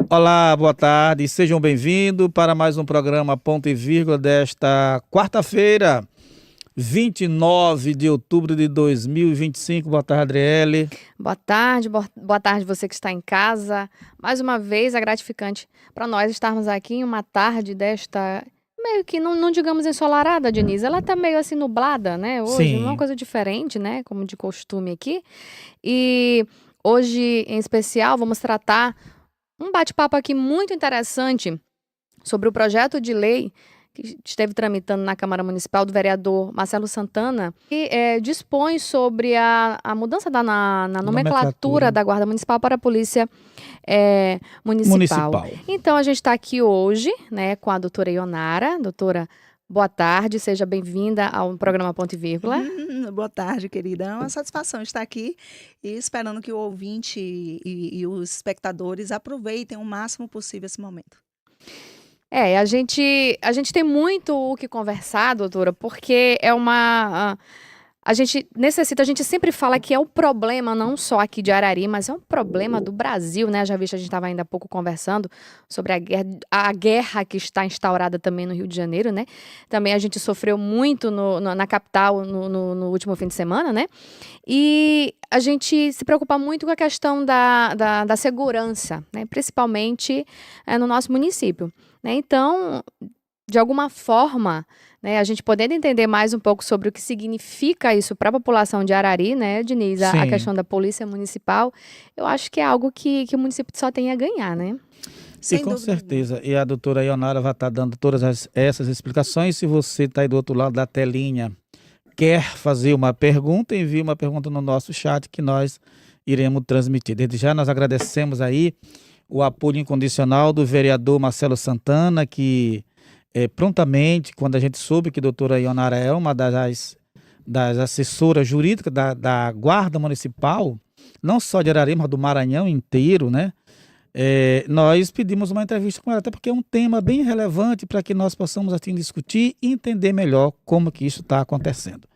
Olá, boa tarde, sejam bem-vindos para mais um programa Ponto e Vírgula desta quarta-feira, 29 de outubro de 2025. Boa tarde, Adriele. Boa tarde você que está em casa. Mais uma vez é gratificante para nós estarmos aqui em uma tarde desta, meio que não digamos ensolarada, Diniz. Ela está meio assim nublada, né, hoje, uma Sim, coisa diferente, né, como de costume aqui. E hoje, em especial, vamos tratar um bate-papo aqui muito interessante sobre o projeto de lei que esteve tramitando na Câmara Municipal do vereador Marcelo Santana, que dispõe sobre a mudança na nomenclatura nomenclatura da Guarda Municipal para a Polícia Municipal. municipal. Então, a gente está aqui hoje, né, com a doutora Ionara. Doutora, boa tarde, seja bem-vinda ao programa Ponto e Vírgula. Boa tarde, querida. É uma satisfação estar aqui e esperando que o ouvinte e os espectadores aproveitem o máximo possível esse momento. A gente tem muito o que conversar, doutora, porque a gente sempre fala que é o problema não só aqui de Arari, mas é um problema do Brasil, né? Já visto, a gente estava ainda há pouco conversando sobre a guerra que está instaurada também no Rio de Janeiro, né? Também a gente sofreu muito na capital no último fim de semana, né? E a gente se preocupa muito com a questão da segurança, né? Principalmente no nosso município, né? Então, de alguma forma, né, a gente podendo entender mais um pouco sobre o que significa isso para a população de Arari, né, Diniz, a Sim. questão da polícia municipal, eu acho que é algo que o município só tem a ganhar, né? Sem E com dúvida certeza, e a doutora Ionara vai estar dando todas essas explicações. Se você está aí do outro lado da telinha, quer fazer uma pergunta, envie uma pergunta no nosso chat que nós iremos transmitir. Desde já nós agradecemos aí o apoio incondicional do vereador Marcelo Santana, que prontamente, quando a gente soube que a doutora Ionara é uma das assessoras jurídicas da Guarda Municipal, não só de Arari, mas do Maranhão inteiro, né? Nós pedimos uma entrevista com ela, até porque é um tema bem relevante para que nós possamos assim discutir e entender melhor como que isso está acontecendo.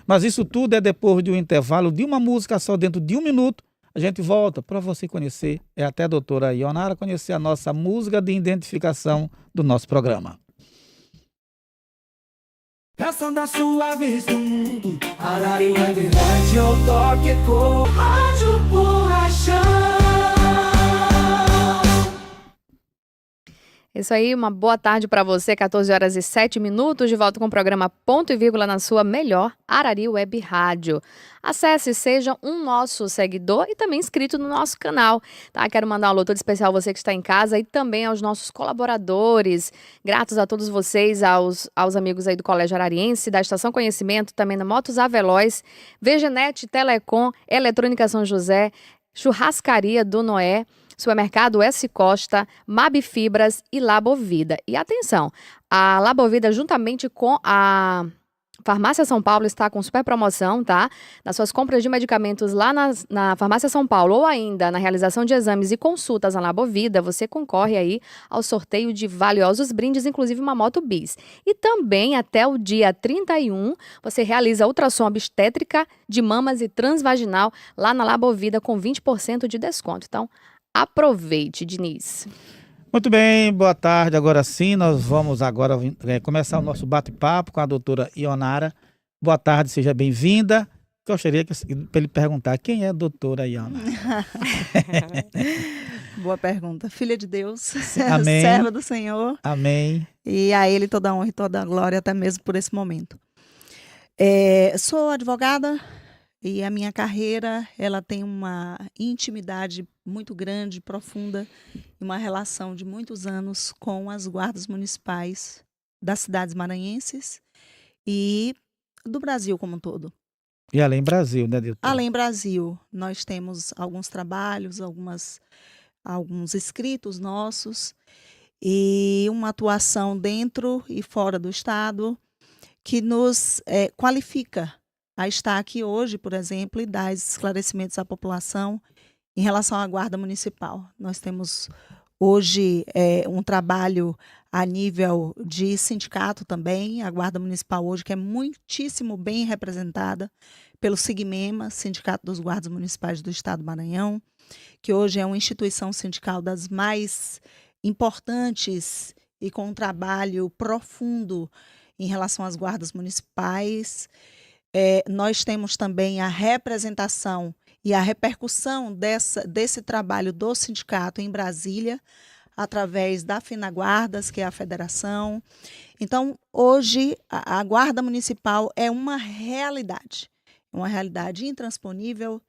Mas isso tudo é depois de um intervalo de uma música só, dentro de 1 minuto. A gente volta para você conhecer, até a doutora Ionara conhecer a nossa música de identificação do nosso programa. Essa da sua vez do mundo, Arari é verdade, eu toque com rádio borrachão. Isso aí, uma boa tarde para você, 14 horas e 7 minutos, de volta com o programa Ponto e Vírgula na sua melhor Arari Web Rádio. Acesse, seja um nosso seguidor e também inscrito no nosso canal, tá? Quero mandar um alô todo especial a você que está em casa e também aos nossos colaboradores. Gratos a todos vocês, aos amigos aí do Colégio Arariense, da Estação Conhecimento, também da Motos Aveloz, VGNet, Telecom, Eletrônica São José, Churrascaria do Noé, Supermercado S. Costa, Mab Fibras e Labovida. E atenção, a Labovida juntamente com a Farmácia São Paulo está com super promoção, tá? Nas suas compras de medicamentos lá na Farmácia São Paulo ou ainda na realização de exames e consultas na Labovida, você concorre aí ao sorteio de valiosos brindes, inclusive uma moto bis. E também até o dia 31, você realiza ultrassom obstétrica de mamas e transvaginal lá na Labovida com 20% de desconto. Então, aproveite, Diniz. Muito bem, boa tarde. Agora sim, nós vamos agora começar o nosso bate-papo com a doutora Ionara. Boa tarde, seja bem-vinda. Gostaria para ele perguntar quem é a doutora Ionara. Boa pergunta. Filha de Deus, Amém. serva do Senhor. Amém. E a Ele toda a honra e toda a glória, até mesmo por esse momento. Sou advogada e a minha carreira ela tem uma intimidade muito grande, profunda, e uma relação de muitos anos com as guardas municipais das cidades maranhenses e do Brasil como um todo. E além Brasil, né, doutora? Além Brasil, nós temos alguns trabalhos, alguns escritos nossos e uma atuação dentro e fora do estado que nos qualifica a estar aqui hoje, por exemplo, e dar esclarecimentos à população em relação à Guarda Municipal. Nós temos hoje um trabalho a nível de sindicato também. A Guarda Municipal hoje que é muitíssimo bem representada pelo SIGMEMA, Sindicato dos Guardas Municipais do Estado do Maranhão, que hoje é uma instituição sindical das mais importantes e com um trabalho profundo em relação às guardas municipais. Nós temos também a representação e a repercussão desse trabalho do sindicato em Brasília, através da FINAGUARDAS, que é a federação. Então, hoje, a Guarda Municipal é uma realidade intransponível,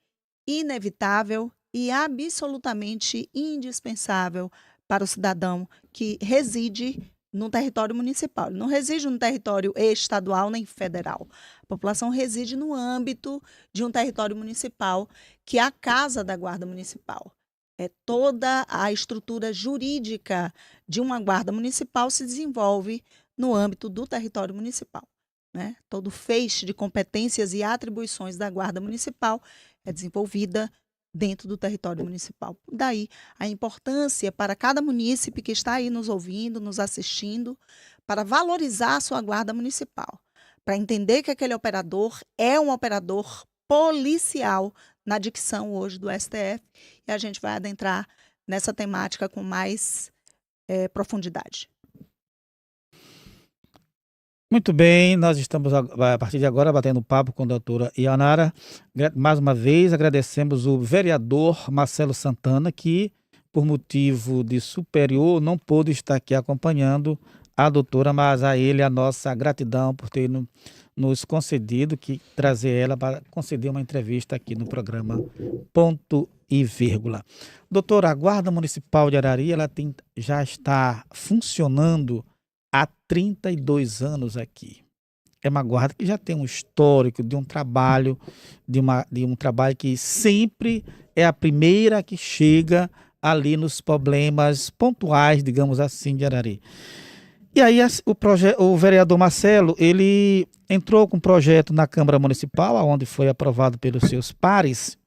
inevitável e absolutamente indispensável para o cidadão que reside no território municipal. Ele não reside no território estadual nem federal. A população reside no âmbito de um território municipal, que é a casa da Guarda Municipal. Toda a estrutura jurídica de uma guarda municipal se desenvolve no âmbito do território municipal, né? Todo o feixe de competências e atribuições da Guarda Municipal é desenvolvida dentro do território municipal. Daí a importância para cada munícipe que está aí nos ouvindo, nos assistindo, para valorizar a sua Guarda Municipal, para entender que aquele operador é um operador policial na dicção hoje do STF, e a gente vai adentrar nessa temática com mais profundidade. Muito bem, nós estamos a partir de agora batendo papo com a doutora Ionara. Mais uma vez agradecemos o vereador Marcelo Santana, que por motivo de superior não pôde estar aqui acompanhando a doutora, mas a ele a nossa gratidão por ter nos concedido, trazer ela para conceder uma entrevista aqui no programa Ponto e Vírgula. Doutora, a Guarda Municipal de Arari já está funcionando há 32 anos aqui. É uma guarda que já tem um histórico de um trabalho, de um trabalho que sempre é a primeira que chega ali nos problemas pontuais, digamos assim, de Arari. E aí o vereador Marcelo, ele entrou com um projeto na Câmara Municipal, onde foi aprovado pelos seus pares,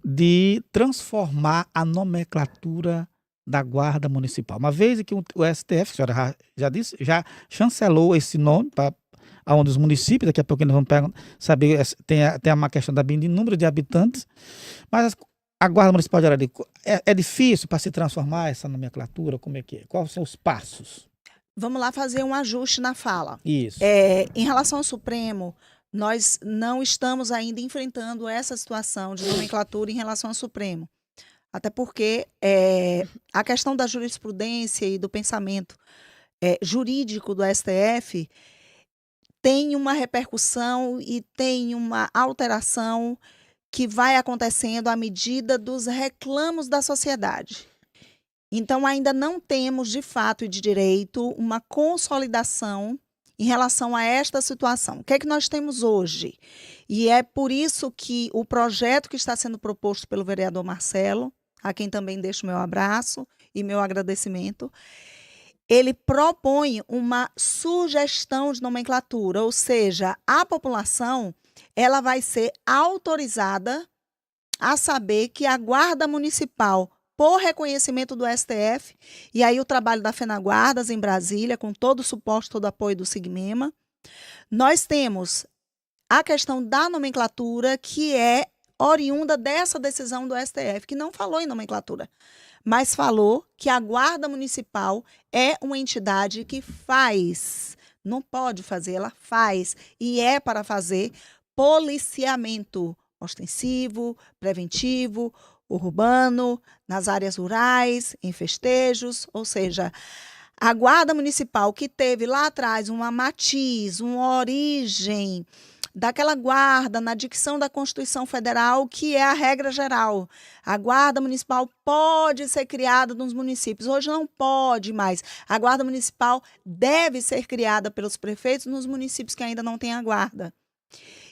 de transformar a nomenclatura da Guarda Municipal. Uma vez que o STF, a senhora já disse, já chancelou esse nome para onde os municípios, daqui a pouco nós vamos saber, tem uma questão também de número de habitantes, mas a Guarda Municipal de Arari, é difícil para se transformar essa nomenclatura? Como é que é? Quais são os passos? Vamos lá fazer um ajuste na fala. Isso. Em relação ao Supremo, nós não estamos ainda enfrentando essa situação de nomenclatura em relação ao Supremo. Até porque a questão da jurisprudência e do pensamento jurídico do STF tem uma repercussão e tem uma alteração que vai acontecendo à medida dos reclamos da sociedade. Então, ainda não temos, de fato e de direito, uma consolidação em relação a esta situação. O que é que nós temos hoje? E é por isso que o projeto que está sendo proposto pelo vereador Marcelo, a quem também deixo meu abraço e meu agradecimento, ele propõe uma sugestão de nomenclatura, ou seja, a população ela vai ser autorizada a saber que a Guarda Municipal, por reconhecimento do STF, e aí o trabalho da FENAGUARDAS em Brasília, com todo o suporte, todo o apoio do SIGMEMA, nós temos a questão da nomenclatura, que é oriunda dessa decisão do STF, que não falou em nomenclatura, mas falou que a Guarda Municipal é uma entidade que faz, não pode fazer, ela faz, e é para fazer policiamento ostensivo, preventivo, urbano, nas áreas rurais, em festejos, ou seja, a Guarda Municipal que teve lá atrás uma matiz, uma origem daquela guarda na dicção da Constituição Federal, que é a regra geral. A Guarda Municipal pode ser criada nos municípios, hoje não pode mais. A Guarda Municipal deve ser criada pelos prefeitos nos municípios que ainda não têm a guarda.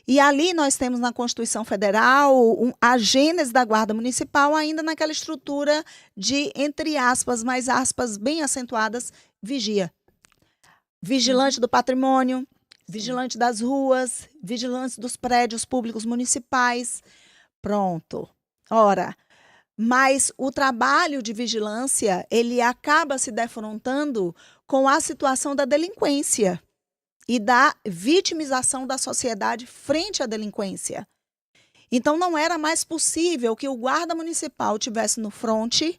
E ali nós temos na Constituição Federal a gênese da Guarda Municipal ainda naquela estrutura de, entre aspas, mais aspas bem acentuadas, vigia. Vigilante do patrimônio, vigilante das ruas, vigilante dos prédios públicos municipais. Pronto. Ora, Mas o trabalho de vigilância, ele acaba se defrontando com a situação da delinquência e da vitimização da sociedade frente à delinquência. Então, não era mais possível que o guarda municipal tivesse no fronte,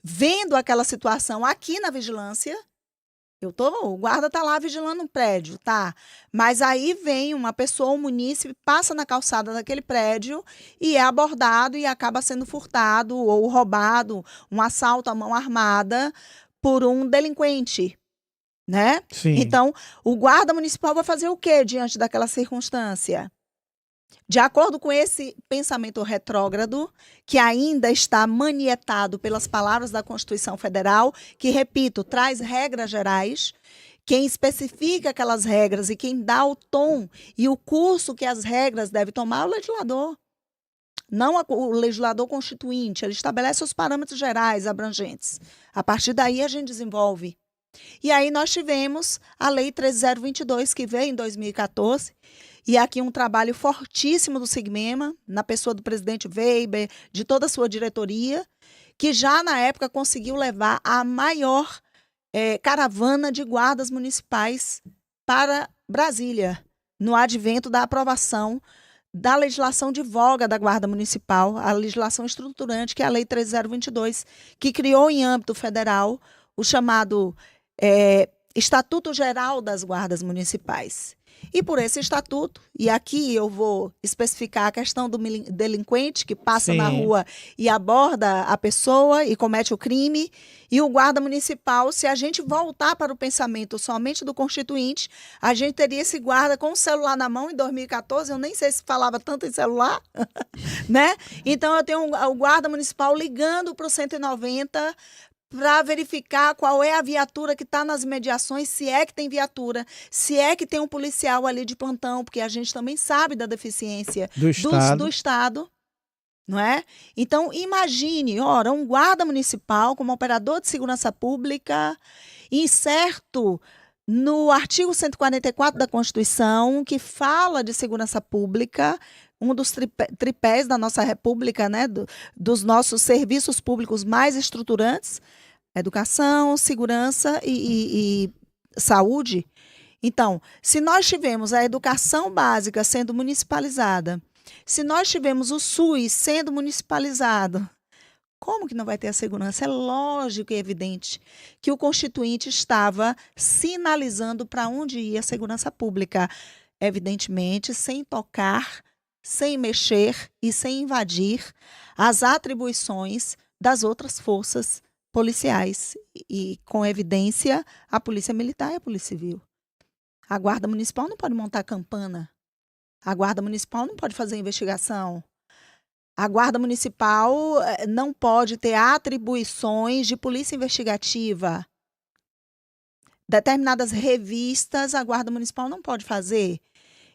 vendo aquela situação aqui na vigilância. O guarda está lá vigilando um prédio, tá? Mas aí vem uma pessoa, um munícipe, passa na calçada daquele prédio e é abordado e acaba sendo furtado ou roubado, um assalto à mão armada por um delinquente, né? Sim. Então, o guarda municipal vai fazer o quê diante daquela circunstância? De acordo com esse pensamento retrógrado, que ainda está manietado pelas palavras da Constituição Federal, que, repito, traz regras gerais, quem especifica aquelas regras e quem dá o tom e o curso que as regras devem tomar é o legislador. Não o legislador constituinte, ele estabelece os parâmetros gerais, abrangentes. A partir daí a gente desenvolve. E aí nós tivemos a Lei 13022, que veio em 2014, e aqui um trabalho fortíssimo do Sigmema, na pessoa do presidente Weber, de toda a sua diretoria, que já na época conseguiu levar a maior caravana de guardas municipais para Brasília, no advento da aprovação da legislação de voga da Guarda Municipal, a legislação estruturante, que é a Lei 13022, que criou em âmbito federal o chamado Estatuto Geral das Guardas Municipais. E por esse estatuto, e aqui eu vou especificar a questão do delinquente que passa Sim. na rua e aborda a pessoa e comete o crime, e o guarda municipal, se a gente voltar para o pensamento somente do constituinte, a gente teria esse guarda com o celular na mão em 2014, eu nem sei se falava tanto em celular, né? Então eu tenho o guarda municipal ligando para o 190 para verificar qual é a viatura que está nas imediações, se é que tem viatura, se é que tem um policial ali de plantão, porque a gente também sabe da deficiência do Estado, não é? Então, imagine, ora, um guarda municipal como operador de segurança pública, incerto no artigo 144 da Constituição, que fala de segurança pública, um dos tripés da nossa república, né, dos nossos serviços públicos mais estruturantes, educação, segurança e saúde. Então, se nós tivemos a educação básica sendo municipalizada, se nós tivemos o SUS sendo municipalizado, como que não vai ter a segurança? É lógico e evidente que o Constituinte estava sinalizando para onde ia a segurança pública, evidentemente, sem tocar, sem mexer e sem invadir as atribuições das outras forças policiais e, com evidência, a Polícia Militar e a Polícia Civil. A Guarda Municipal não pode montar campana. A Guarda Municipal não pode fazer investigação. A Guarda Municipal não pode ter atribuições de polícia investigativa. Determinadas revistas a Guarda Municipal não pode fazer.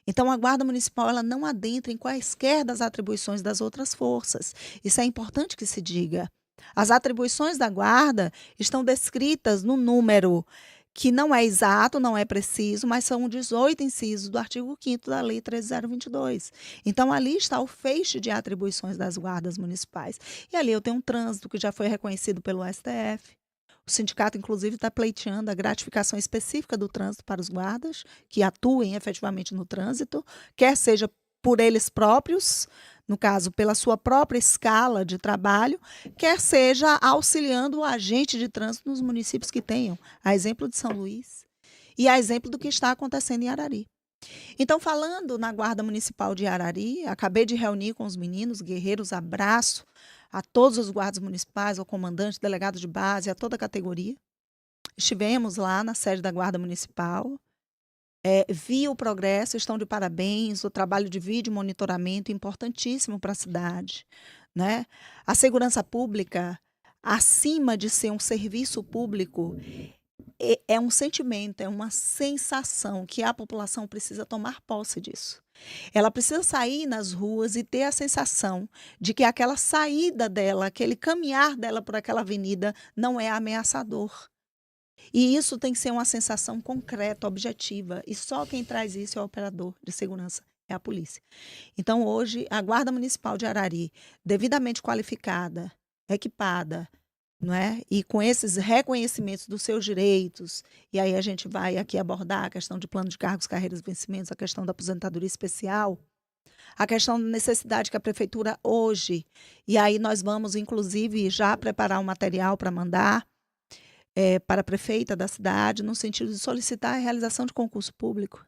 Então, a Guarda Municipal ela não adentra em quaisquer das atribuições das outras forças. Isso é importante que se diga. As atribuições da Guarda estão descritas no número que não é exato, não é preciso, mas são 18 incisos do artigo 5º da Lei 13022. Então, ali está o feixe de atribuições das guardas municipais. E ali eu tenho um trânsito que já foi reconhecido pelo STF. O sindicato, inclusive, está pleiteando a gratificação específica do trânsito para os guardas, que atuem efetivamente no trânsito, quer seja por eles próprios, no caso, pela sua própria escala de trabalho, quer seja auxiliando o agente de trânsito nos municípios que tenham, a exemplo de São Luís e a exemplo do que está acontecendo em Arari. Então, falando na Guarda Municipal de Arari, acabei de reunir com os meninos guerreiros, abraço a todos os guardas municipais, ao comandante, delegado de base, a toda a categoria. Estivemos lá na sede da Guarda Municipal, vi o progresso, estão de parabéns, o trabalho de vídeo monitoramento importantíssimo para a cidade, né? A segurança pública, acima de ser um serviço público, é um sentimento, é uma sensação que a população precisa tomar posse disso. Ela precisa sair nas ruas e ter a sensação de que aquela saída dela, aquele caminhar dela por aquela avenida não é ameaçador. E isso tem que ser uma sensação concreta, objetiva. E só quem traz isso é o operador de segurança, é a polícia. Então, hoje, a Guarda Municipal de Arari, devidamente qualificada, equipada, não é? E com esses reconhecimentos dos seus direitos, e aí a gente vai aqui abordar a questão de plano de cargos, carreiras e vencimentos, a questão da aposentadoria especial, a questão da necessidade que a prefeitura hoje, e aí nós vamos, inclusive, já preparar um material para mandar para a prefeita da cidade, no sentido de solicitar a realização de concurso público.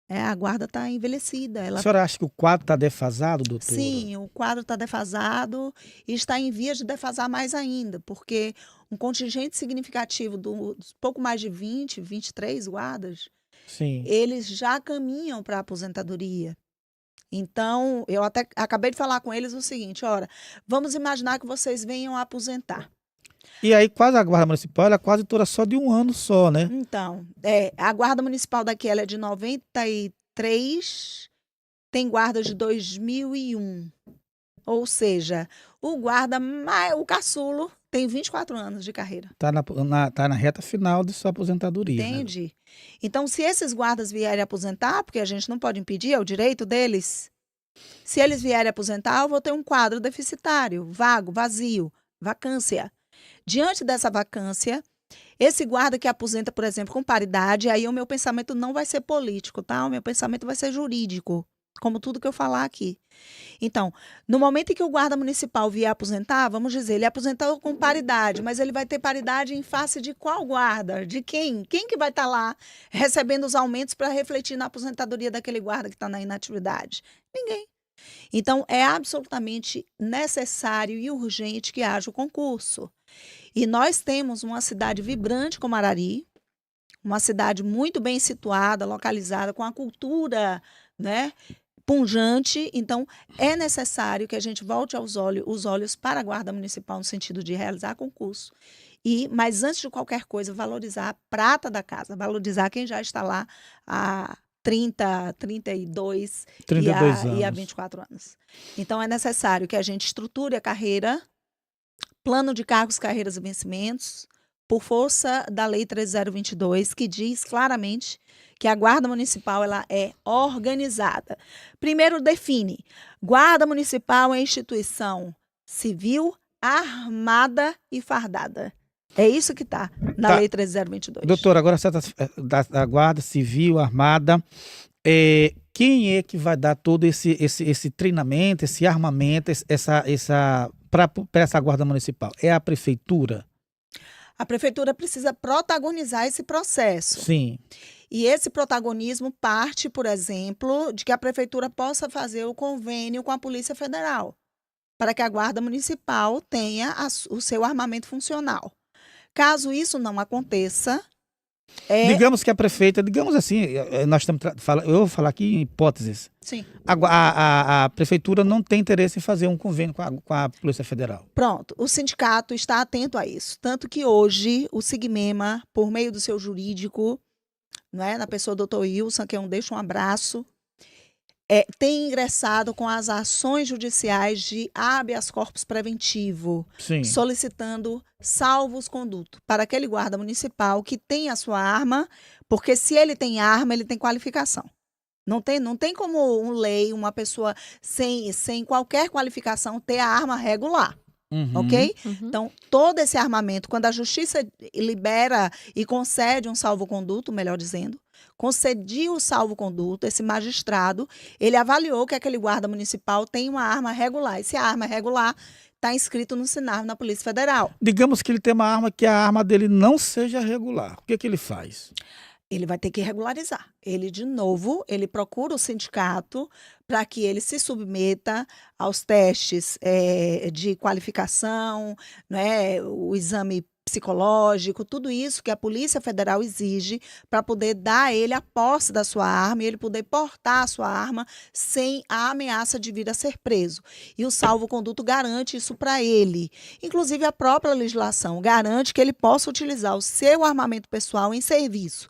A guarda está envelhecida. A senhora acha que o quadro está defasado, doutora? Sim, o quadro está defasado e está em vias de defasar mais ainda, porque um contingente significativo dos pouco mais de 20, 23 guardas, Sim. eles já caminham para a aposentadoria. Então, eu até acabei de falar com eles o seguinte, ora, vamos imaginar que vocês venham a aposentar. E aí, quase a Guarda Municipal, ela é quase toda só de um ano só, né? Então, a Guarda Municipal daqui ela é de 93, tem guarda de 2001. Ou seja, o guarda, o caçulo, tem 24 anos de carreira. Tá na reta final de sua aposentadoria. Entende? Né? Então, se esses guardas vierem aposentar, porque a gente não pode impedir, é o direito deles. Se eles vierem aposentar, eu vou ter um quadro deficitário, vago, vazio, vacância. Diante dessa vacância, esse guarda que aposenta, por exemplo, com paridade, aí o meu pensamento não vai ser político, tá? O meu pensamento vai ser jurídico, como tudo que eu falar aqui. Então, no momento em que o guarda municipal vier aposentar, vamos dizer, ele aposentou com paridade, mas ele vai ter paridade em face de qual guarda? De quem? Quem que vai estar lá recebendo os aumentos para refletir na aposentadoria daquele guarda que está na inatividade? Ninguém. Então, é absolutamente necessário e urgente que haja o concurso. E nós temos uma cidade vibrante como Arari, uma cidade muito bem situada, localizada, com a cultura, né, pujante. Então, é necessário que a gente volte os olhos para a Guarda Municipal no sentido de realizar concurso. Mas, antes de qualquer coisa, valorizar a prata da casa, valorizar quem já está lá há 30, 32 anos. E há 24 anos. Então, é necessário que a gente estruture a carreira, plano de cargos, carreiras e vencimentos, por força da Lei 13022, que diz claramente que a Guarda Municipal ela é organizada. Primeiro, define: Guarda Municipal é instituição civil, armada e fardada. É isso que está na Lei 13022. Doutora, agora você da Guarda Civil, Armada, quem é que vai dar todo esse treinamento, esse armamento, para essa Guarda Municipal? É a Prefeitura? A Prefeitura precisa protagonizar esse processo. Sim. E esse protagonismo parte, por exemplo, de que a Prefeitura possa fazer o convênio com a Polícia Federal, para que a Guarda Municipal tenha o seu armamento funcional. Caso isso não aconteça... Digamos que a prefeita, digamos assim, nós estamos eu vou falar aqui em hipóteses. Sim. A prefeitura não tem interesse em fazer um convênio com a Polícia Federal. Pronto, o sindicato está atento a isso. Tanto que hoje o Sigmema, por meio do seu jurídico, não é, na pessoa do Dr. Wilson, que deixa um abraço, tem ingressado com as ações judiciais de habeas corpus preventivo, Sim. solicitando salvos-conduto para aquele guarda municipal que tem a sua arma, porque se ele tem arma, ele tem qualificação. Não tem como uma pessoa sem qualquer qualificação ter a arma regular. Uhum. Ok? Uhum. Então, todo esse armamento, quando a justiça libera e concede um salvo-conduto, melhor dizendo, concediu o salvo-conduto, esse magistrado, ele avaliou que aquele guarda municipal tem uma arma regular. E se a arma é regular, está inscrito no SINAR, na Polícia Federal. Digamos que ele tem uma arma que a arma dele não seja regular. O que ele faz? Ele vai ter que regularizar. Ele, de novo, ele procura o sindicato para que ele se submeta aos testes de qualificação, né, o exame psicológico, tudo isso que a Polícia Federal exige para poder dar a ele a posse da sua arma e ele poder portar a sua arma sem a ameaça de vir a ser preso. E o salvo-conduto garante isso para ele. Inclusive, a própria legislação garante que ele possa utilizar o seu armamento pessoal em serviço.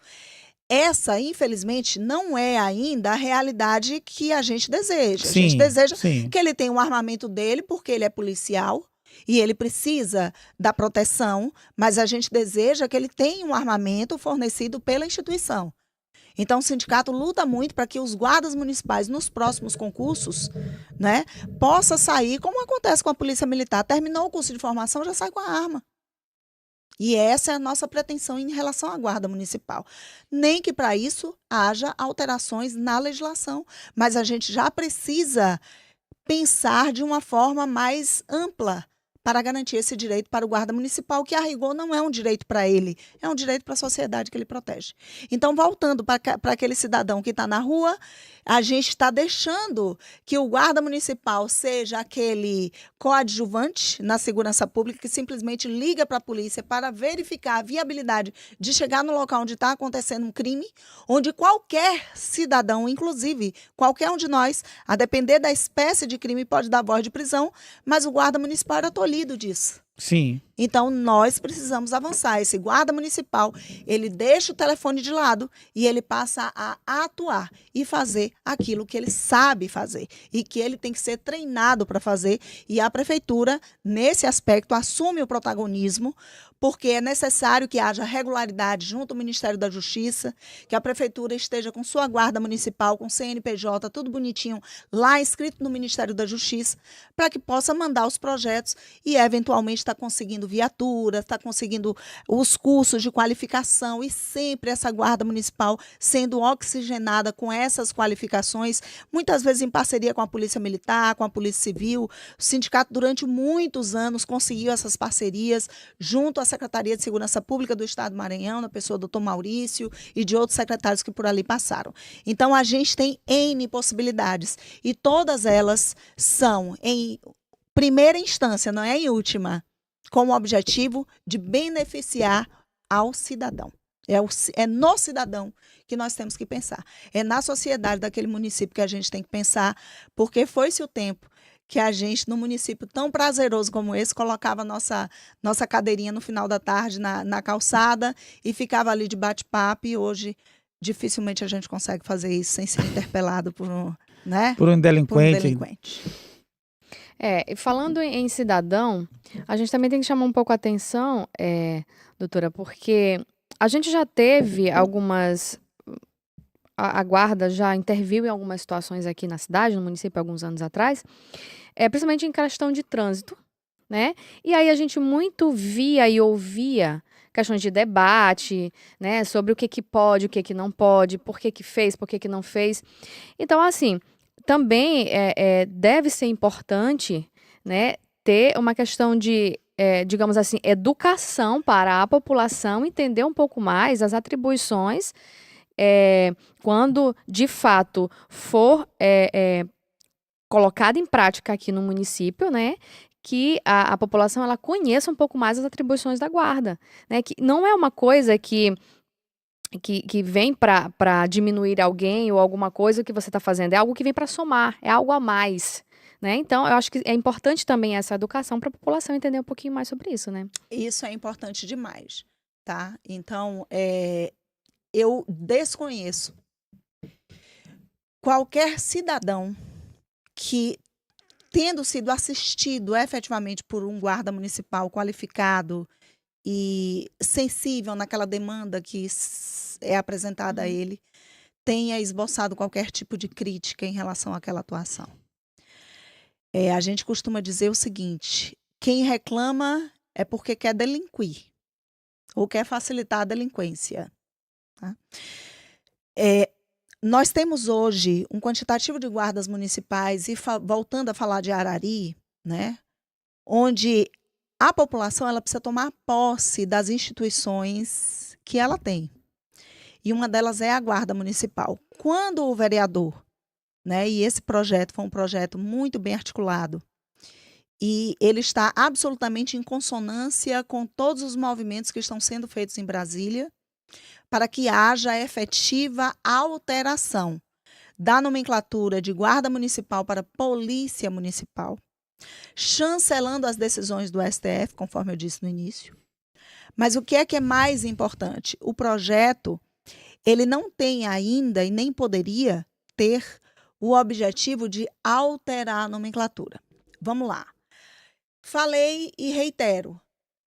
Essa, infelizmente, não é ainda a realidade que a gente deseja. A gente deseja que ele tenha um armamento dele porque ele é policial e ele precisa da proteção, mas a gente deseja que ele tenha um armamento fornecido pela instituição. Então, o sindicato luta muito para que os guardas municipais, nos próximos concursos, né, possa sair, como acontece com a Polícia Militar. Terminou o curso de formação, já sai com a arma. E essa é a nossa pretensão em relação à Guarda Municipal. Nem que para isso haja alterações na legislação, mas a gente já precisa pensar de uma forma mais ampla para garantir esse direito para o guarda municipal, que a rigor não é um direito para ele, é um direito para a sociedade que ele protege. Então, voltando para aquele cidadão que está na rua, a gente está deixando que o guarda municipal seja aquele coadjuvante na segurança pública que simplesmente liga para a polícia para verificar a viabilidade de chegar no local onde está acontecendo um crime, onde qualquer cidadão, inclusive qualquer um de nós, a depender da espécie de crime, pode dar voz de prisão, mas o guarda municipal era tolhido disso. Sim. Então, nós precisamos avançar. Esse guarda municipal, ele deixa o telefone de lado e ele passa a atuar e fazer aquilo que ele sabe fazer e que ele tem que ser treinado para fazer. E a prefeitura, nesse aspecto, assume o protagonismo, porque é necessário que haja regularidade junto ao Ministério da Justiça, que a prefeitura esteja com sua guarda municipal, com CNPJ, tudo bonitinho, lá inscrito no Ministério da Justiça, para que possa mandar os projetos e, eventualmente, estar conseguindo viatura, está conseguindo os cursos de qualificação e sempre essa guarda municipal sendo oxigenada com essas qualificações, muitas vezes em parceria com a Polícia Militar, com a Polícia Civil. O sindicato, durante muitos anos, conseguiu essas parcerias junto à Secretaria de Segurança Pública do Estado do Maranhão, na pessoa do Dr. Maurício e de outros secretários que por ali passaram. Então, a gente tem N possibilidades e todas elas são em primeira instância, não é em última, com o objetivo de beneficiar ao cidadão. É no cidadão que nós temos que pensar. É na sociedade daquele município que a gente tem que pensar, porque foi-se o tempo que a gente, num município tão prazeroso como esse, colocava nossa cadeirinha no final da tarde na calçada e ficava ali de bate-papo, e hoje dificilmente a gente consegue fazer isso sem ser interpelado por um, né? Por um delinquente. delinquente. E falando em cidadão, a gente também tem que chamar um pouco a atenção, doutora, porque a gente já teve algumas. A guarda já interviu em algumas situações aqui na cidade, no município, alguns anos atrás, principalmente em questão de trânsito, né? E aí a gente muito via e ouvia questões de debate, né? Sobre o que pode, o que não pode, por que fez, por que não fez. Então, assim, também deve ser importante, né, ter uma questão de, digamos assim, educação para a população entender um pouco mais as atribuições quando, de fato, for colocada em prática aqui no município, né, que a população ela conheça um pouco mais as atribuições da guarda, né, que não é uma coisa que vem para diminuir alguém ou alguma coisa que você está fazendo, é algo que vem para somar, é algo a mais, né? Então, eu acho que é importante também essa educação para a população entender um pouquinho mais sobre isso, né? Isso é importante demais, tá? Então, eu desconheço qualquer cidadão que, tendo sido assistido efetivamente por um guarda municipal qualificado e sensível naquela demanda que é apresentada a ele, tenha esboçado qualquer tipo de crítica em relação àquela atuação. A gente costuma dizer o seguinte: quem reclama é porque quer delinquir ou quer facilitar a delinquência. Tá? Nós temos hoje um quantitativo de guardas municipais, e voltando a falar de Arari, né, onde a população ela precisa tomar posse das instituições que ela tem. E uma delas é a Guarda Municipal. Quando o vereador, né, e esse projeto foi um projeto muito bem articulado, e ele está absolutamente em consonância com todos os movimentos que estão sendo feitos em Brasília, para que haja efetiva alteração da nomenclatura de Guarda Municipal para Polícia Municipal, chancelando as decisões do STF, conforme eu disse no início. Mas o que é mais importante? O projeto, ele não tem ainda e nem poderia ter o objetivo de alterar a nomenclatura. Vamos lá. Falei e reitero.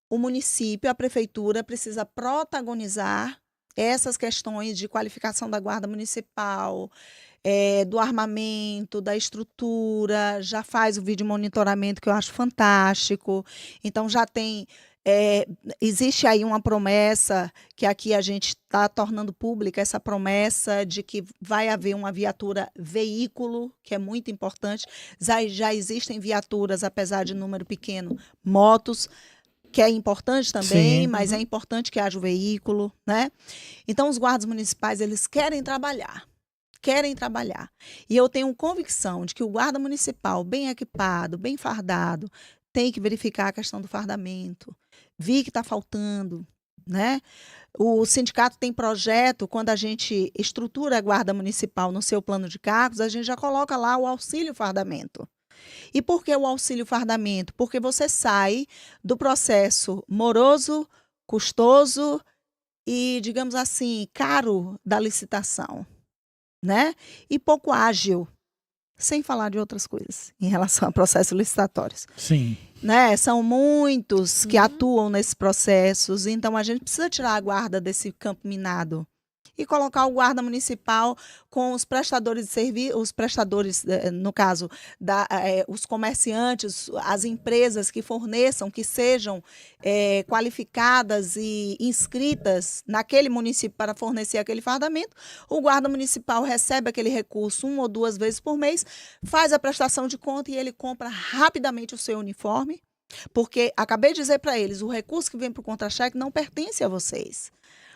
O município, a prefeitura, precisa protagonizar essas questões de qualificação da Guarda Municipal, do armamento, da estrutura, já faz o vídeo monitoramento, que eu acho fantástico. Então, já tem. Existe aí uma promessa que aqui a gente está tornando pública, essa promessa de que vai haver uma viatura veículo, que é muito importante. Já existem viaturas, apesar de número pequeno, motos, que é importante também, Sim. mas é importante que haja o veículo, né? Então, os guardas municipais, eles querem trabalhar. E eu tenho convicção de que o guarda municipal, bem equipado, bem fardado, tem que verificar a questão do fardamento, vi que está faltando, né? O sindicato tem projeto, quando a gente estrutura a guarda municipal no seu plano de cargos, a gente já coloca lá o auxílio fardamento. E por que o auxílio fardamento? Porque você sai do processo moroso, custoso e, digamos assim, caro da licitação, né? E pouco ágil, sem falar de outras coisas em relação a processos licitatórios. Sim. Né? São muitos que atuam nesses processos, então a gente precisa tirar a guarda desse campo minado e colocar o guarda municipal com os prestadores de serviço, os prestadores, no caso, os comerciantes, as empresas que forneçam, que sejam qualificadas e inscritas naquele município para fornecer aquele fardamento. O guarda municipal recebe aquele recurso 1 ou 2 vezes por mês, faz a prestação de conta e ele compra rapidamente o seu uniforme, porque acabei de dizer para eles, o recurso que vem para o contra-cheque não pertence a vocês.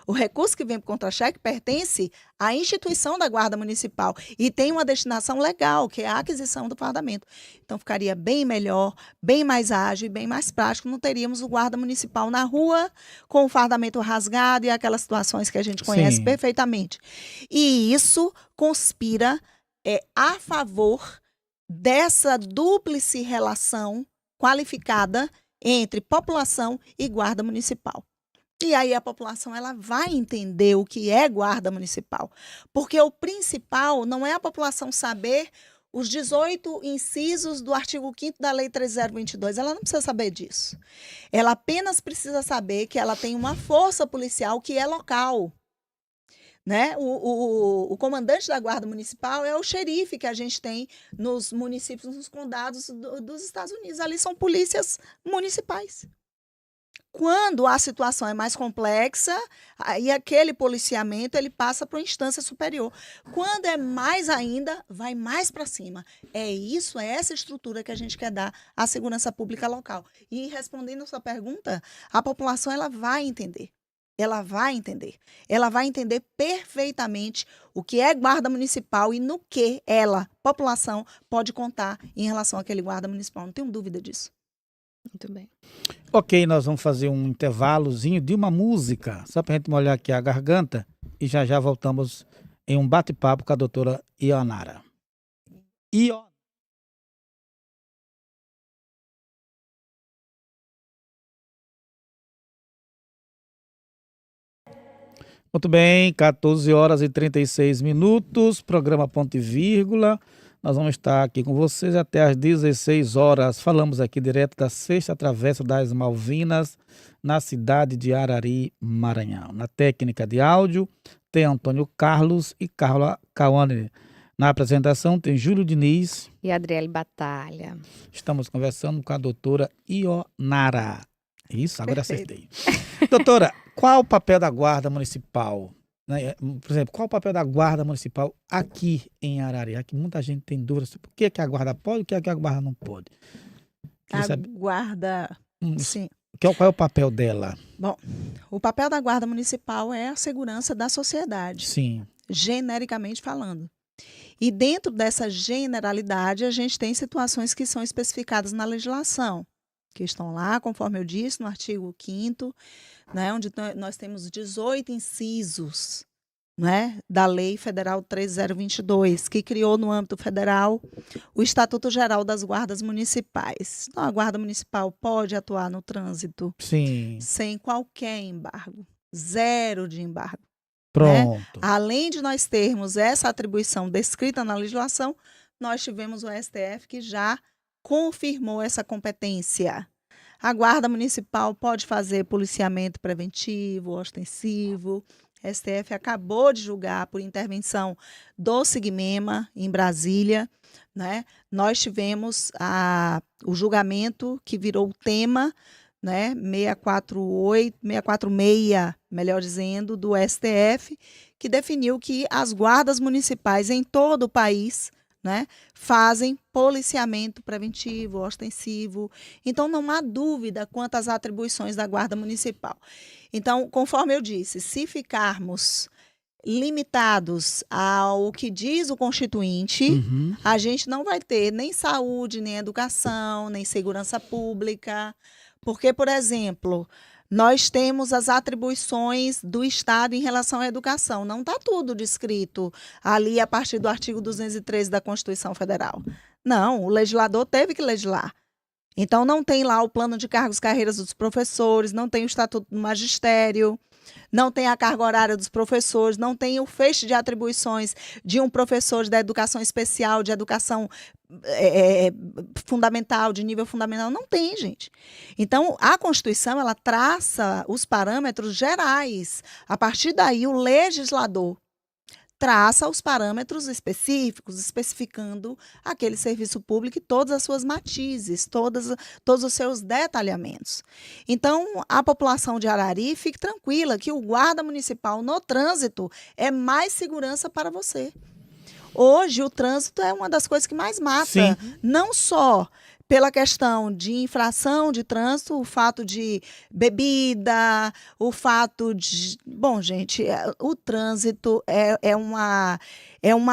O recurso que vem para o contra-cheque pertence à instituição da Guarda Municipal e tem uma destinação legal, que é a aquisição do fardamento. Então, ficaria bem melhor, bem mais ágil e bem mais prático. Não teríamos o guarda municipal na rua com o fardamento rasgado e aquelas situações que a gente conhece Sim. perfeitamente. E isso conspira a favor dessa dúplice relação qualificada entre população e guarda municipal. E aí a população ela vai entender o que é guarda municipal. Porque o principal não é a população saber os 18 incisos do artigo 5º da Lei 3.022. Ela não precisa saber disso. Ela apenas precisa saber que ela tem uma força policial que é local. Né? O comandante da Guarda Municipal é o xerife que a gente tem nos municípios, nos condados dos Estados Unidos. Ali são polícias municipais. Quando a situação é mais complexa, aí aquele policiamento ele passa para uma instância superior. Quando é mais ainda, vai mais para cima. É essa estrutura que a gente quer dar à segurança pública local. E respondendo a sua pergunta, a população ela vai entender. Ela vai entender perfeitamente o que é guarda municipal e no que ela, população, pode contar em relação àquele guarda municipal. Não tenho dúvida disso. Muito bem. Ok, nós vamos fazer um intervalozinho de uma música, só para a gente molhar aqui a garganta e já voltamos em um bate-papo com a doutora Ionara. Muito bem, 14 horas e 36 minutos, programa Ponto e Vírgula. Nós vamos estar aqui com vocês até às 16 horas. Falamos aqui direto da 6ª Travessa das Malvinas, na cidade de Arari, Maranhão. Na técnica de áudio tem Antônio Carlos e Carla Cauane. Na apresentação tem Júlio Diniz e Adriele Batalha. Estamos conversando com a doutora Ionara. Isso, agora Perfeito. acertei. Doutora, qual o papel da Guarda Municipal? Por exemplo, qual o papel da Guarda Municipal aqui em Arari? Aqui muita gente tem dúvidas sobre o que é que a Guarda pode e o que é que a Guarda não pode. Guarda, sim. Qual é o papel dela? Bom, o papel da Guarda Municipal é a segurança da sociedade. Sim. Genericamente falando. E dentro dessa generalidade, a gente tem situações que são especificadas na legislação, que estão lá, conforme eu disse, no artigo 5º, né, onde nós temos 18 incisos, né, da Lei Federal 3.022, que criou no âmbito federal o Estatuto Geral das Guardas Municipais. Então, a Guarda Municipal pode atuar no trânsito sem qualquer embargo, zero de embargo. Pronto. Né? Além de nós termos essa atribuição descrita na legislação, nós tivemos o STF que já confirmou essa competência. A Guarda Municipal pode fazer policiamento preventivo, ostensivo, STF acabou de julgar por intervenção do SIGMEMA em Brasília, né? Nós tivemos o julgamento que virou o tema, né? 646, melhor dizendo, do STF, que definiu que as guardas municipais em todo o país, né, fazem policiamento preventivo, ostensivo. Então, não há dúvida quanto às atribuições da Guarda Municipal. Então, conforme eu disse, se ficarmos limitados ao que diz o Constituinte, a gente não vai ter nem saúde, nem educação, nem segurança pública. Porque, por exemplo, nós temos as atribuições do Estado em relação à educação. Não está tudo descrito ali a partir do artigo 213 da Constituição Federal. Não, o legislador teve que legislar. Então, não tem lá o plano de cargos e carreiras dos professores, não tem o Estatuto do Magistério, não tem a carga horária dos professores, não tem o feixe de atribuições de um professor da educação especial, de educação fundamental, de nível fundamental. Não tem, gente. Então, a Constituição, ela traça os parâmetros gerais. A partir daí, o legislador traça os parâmetros específicos, especificando aquele serviço público e todas as suas matizes, todos os seus detalhamentos. Então, a população de Arari, fique tranquila que o guarda municipal no trânsito é mais segurança para você. Hoje, o trânsito é uma das coisas que mais mata. Sim. Não só pela questão de infração de trânsito, o fato de bebida, o fato de... Bom, gente, o trânsito é uma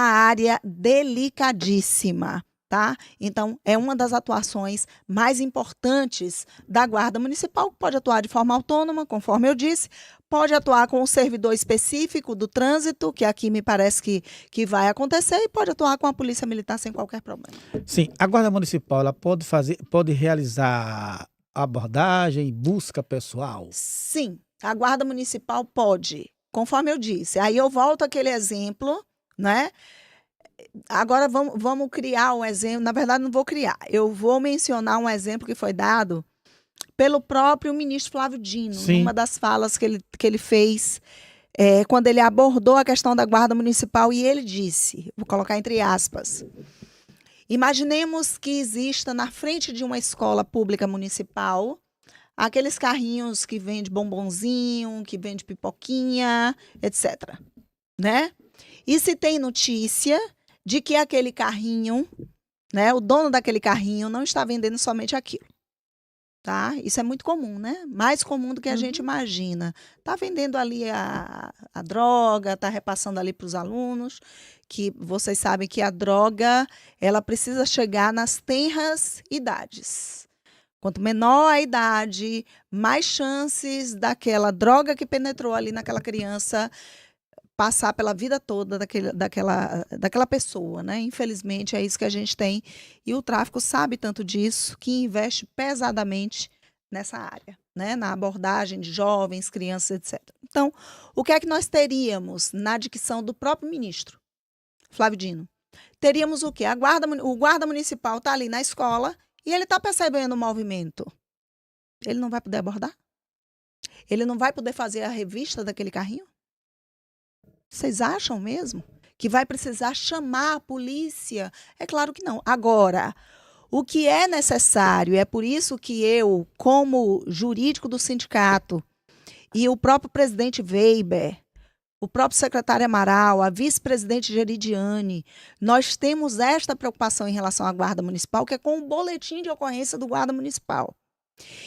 área delicadíssima, tá? Então, é uma das atuações mais importantes da Guarda Municipal, que pode atuar de forma autônoma, conforme eu disse, pode atuar com um servidor específico do trânsito, que aqui me parece que vai acontecer, e pode atuar com a Polícia Militar sem qualquer problema. Sim, a Guarda Municipal ela pode realizar abordagem, busca pessoal? Sim, a Guarda Municipal pode, conforme eu disse. Aí eu volto àquele exemplo, né? Agora vamos criar um exemplo. Na verdade, não vou criar. Eu vou mencionar um exemplo que foi dado pelo próprio ministro Flávio Dino, Sim. numa das falas que ele fez quando ele abordou a questão da Guarda Municipal, e ele disse, vou colocar entre aspas, imaginemos que exista na frente de uma escola pública municipal aqueles carrinhos que vendem bombonzinho, que vendem pipoquinha, etc. Né? E se tem notícia de que aquele carrinho, né, o dono daquele carrinho não está vendendo somente aquilo. Tá? Isso é muito comum, né? Mais comum do que a gente imagina. Está vendendo ali a droga, está repassando ali para os alunos, que vocês sabem que a droga ela precisa chegar nas tenras idades. Quanto menor a idade, mais chances daquela droga que penetrou ali naquela criança passar pela vida toda daquela pessoa, né? Infelizmente, é isso que a gente tem. E o tráfico sabe tanto disso que investe pesadamente nessa área, né? Na abordagem de jovens, crianças, etc. Então, o que é que nós teríamos na dicção do próprio ministro, Flávio Dino? Teríamos o quê? O guarda municipal está ali na escola e ele está percebendo o movimento. Ele não vai poder abordar? Ele não vai poder fazer a revista daquele carrinho? Vocês acham mesmo que vai precisar chamar a polícia? É claro que não. Agora, o que é necessário, é por isso que eu, como jurídico do sindicato, e o próprio presidente Weber, o próprio secretário Amaral, a vice-presidente Geridiane, nós temos esta preocupação em relação à Guarda Municipal, que é com o boletim de ocorrência do Guarda Municipal.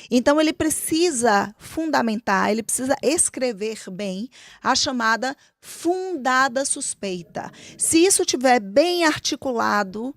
Então, ele precisa fundamentar, ele precisa escrever bem a chamada fundada suspeita. Se isso estiver bem articulado,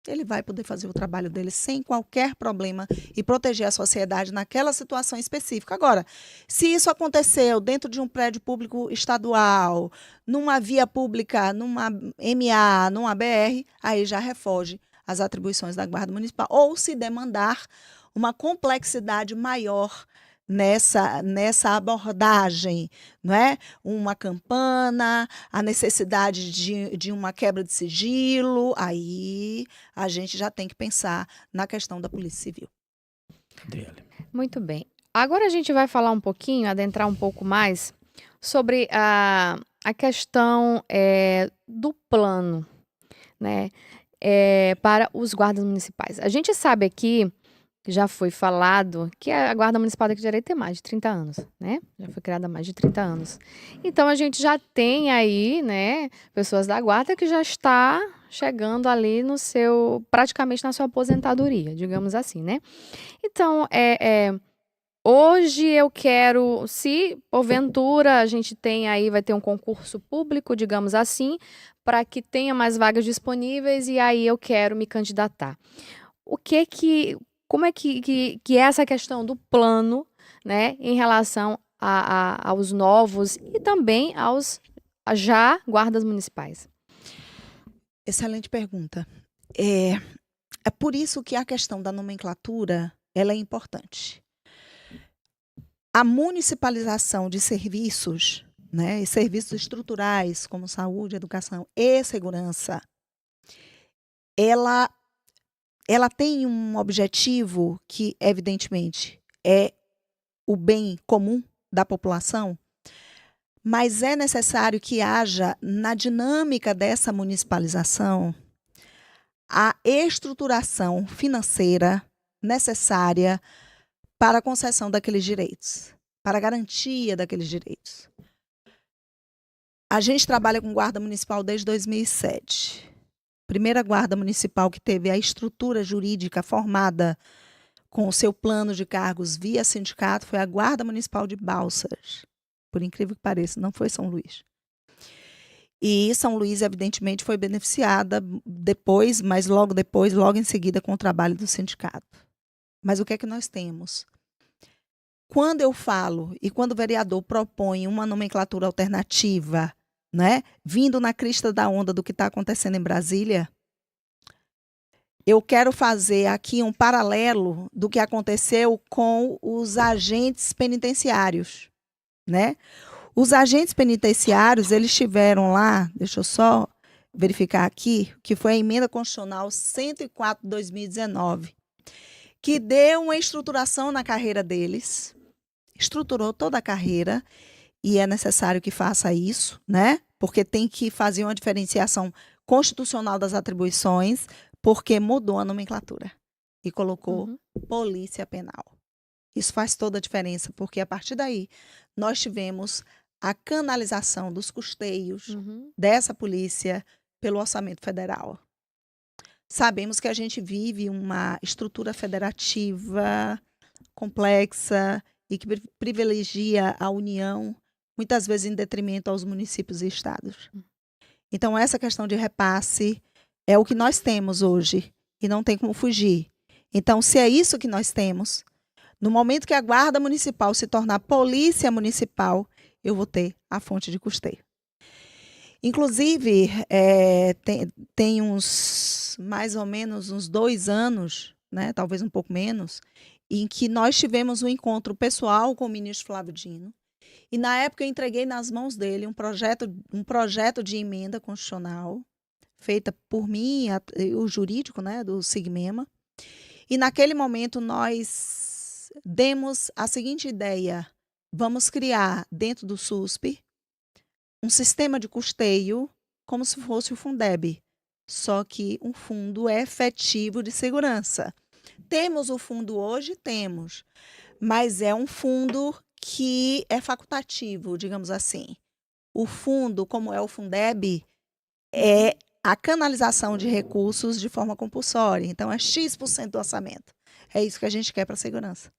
ele vai poder fazer o trabalho dele sem qualquer problema e proteger a sociedade naquela situação específica. Agora, se isso aconteceu dentro de um prédio público estadual, numa via pública, numa MA, numa BR, aí já refoge as atribuições da Guarda Municipal. Ou se demandar uma complexidade maior nessa abordagem, não é? Uma campana, a necessidade de uma quebra de sigilo, aí a gente já tem que pensar na questão da Polícia Civil. Dele. Muito bem. Agora a gente vai falar um pouquinho, adentrar um pouco mais sobre a questão do plano, né, para os guardas municipais. A gente sabe aqui, já foi falado, que a Guarda Municipal daqui de Areia tem mais de 30 anos, né? Já foi criada há mais de 30 anos. Então, a gente já tem aí, né, pessoas da Guarda que já está chegando ali praticamente na sua aposentadoria, digamos assim, né? Então, hoje eu quero, se porventura a gente vai ter um concurso público, digamos assim, para que tenha mais vagas disponíveis e aí eu quero me candidatar. Como é que é essa questão do plano, né, em relação aos novos e também aos já guardas municipais? Excelente pergunta. É por isso que a questão da nomenclatura ela é importante. A municipalização de serviços, né, e serviços estruturais como saúde, educação e segurança, ela tem um objetivo que, evidentemente, é o bem comum da população, mas é necessário que haja, na dinâmica dessa municipalização, a estruturação financeira necessária para a concessão daqueles direitos, para a garantia daqueles direitos. A gente trabalha com guarda municipal desde 2007. Primeira guarda municipal que teve a estrutura jurídica formada com o seu plano de cargos via sindicato foi a Guarda Municipal de Balsas. Por incrível que pareça, não foi São Luís. E São Luís, evidentemente, foi beneficiada depois, mas logo depois, logo em seguida, com o trabalho do sindicato. Mas o que é que nós temos? Quando eu falo e quando o vereador propõe uma nomenclatura alternativa, né, vindo na crista da onda do que está acontecendo em Brasília, eu quero fazer aqui um paralelo do que aconteceu com os agentes penitenciários, né? Os agentes penitenciários, eles tiveram lá, deixa eu só verificar aqui, que foi a emenda constitucional 104 de 2019, que deu uma estruturação na carreira deles, estruturou toda a carreira, e é necessário que faça isso, né? Porque tem que fazer uma diferenciação constitucional das atribuições, porque mudou a nomenclatura e colocou polícia penal. Isso faz toda a diferença, porque a partir daí nós tivemos a canalização dos custeios dessa polícia pelo orçamento federal. Sabemos que a gente vive uma estrutura federativa complexa e que privilegia a União, muitas vezes em detrimento aos municípios e estados. Então, essa questão de repasse é o que nós temos hoje e não tem como fugir. Então, se é isso que nós temos, no momento que a Guarda Municipal se tornar Polícia Municipal, eu vou ter a fonte de custeio. Inclusive, tem mais ou menos uns 2 anos, né, talvez um pouco menos, em que nós tivemos um encontro pessoal com o ministro Flávio Dino. E, na época, eu entreguei nas mãos dele um projeto de emenda constitucional, feita por mim, o jurídico, né, do Sigmema. E, naquele momento, nós demos a seguinte ideia: vamos criar, dentro do SUSP, um sistema de custeio como se fosse o Fundeb, só que um fundo efetivo de segurança. Temos o fundo hoje? Temos, mas é um fundo que é facultativo, digamos assim. O fundo, como é o Fundeb, é a canalização de recursos de forma compulsória. Então, é X% do orçamento. É isso que a gente quer para a segurança.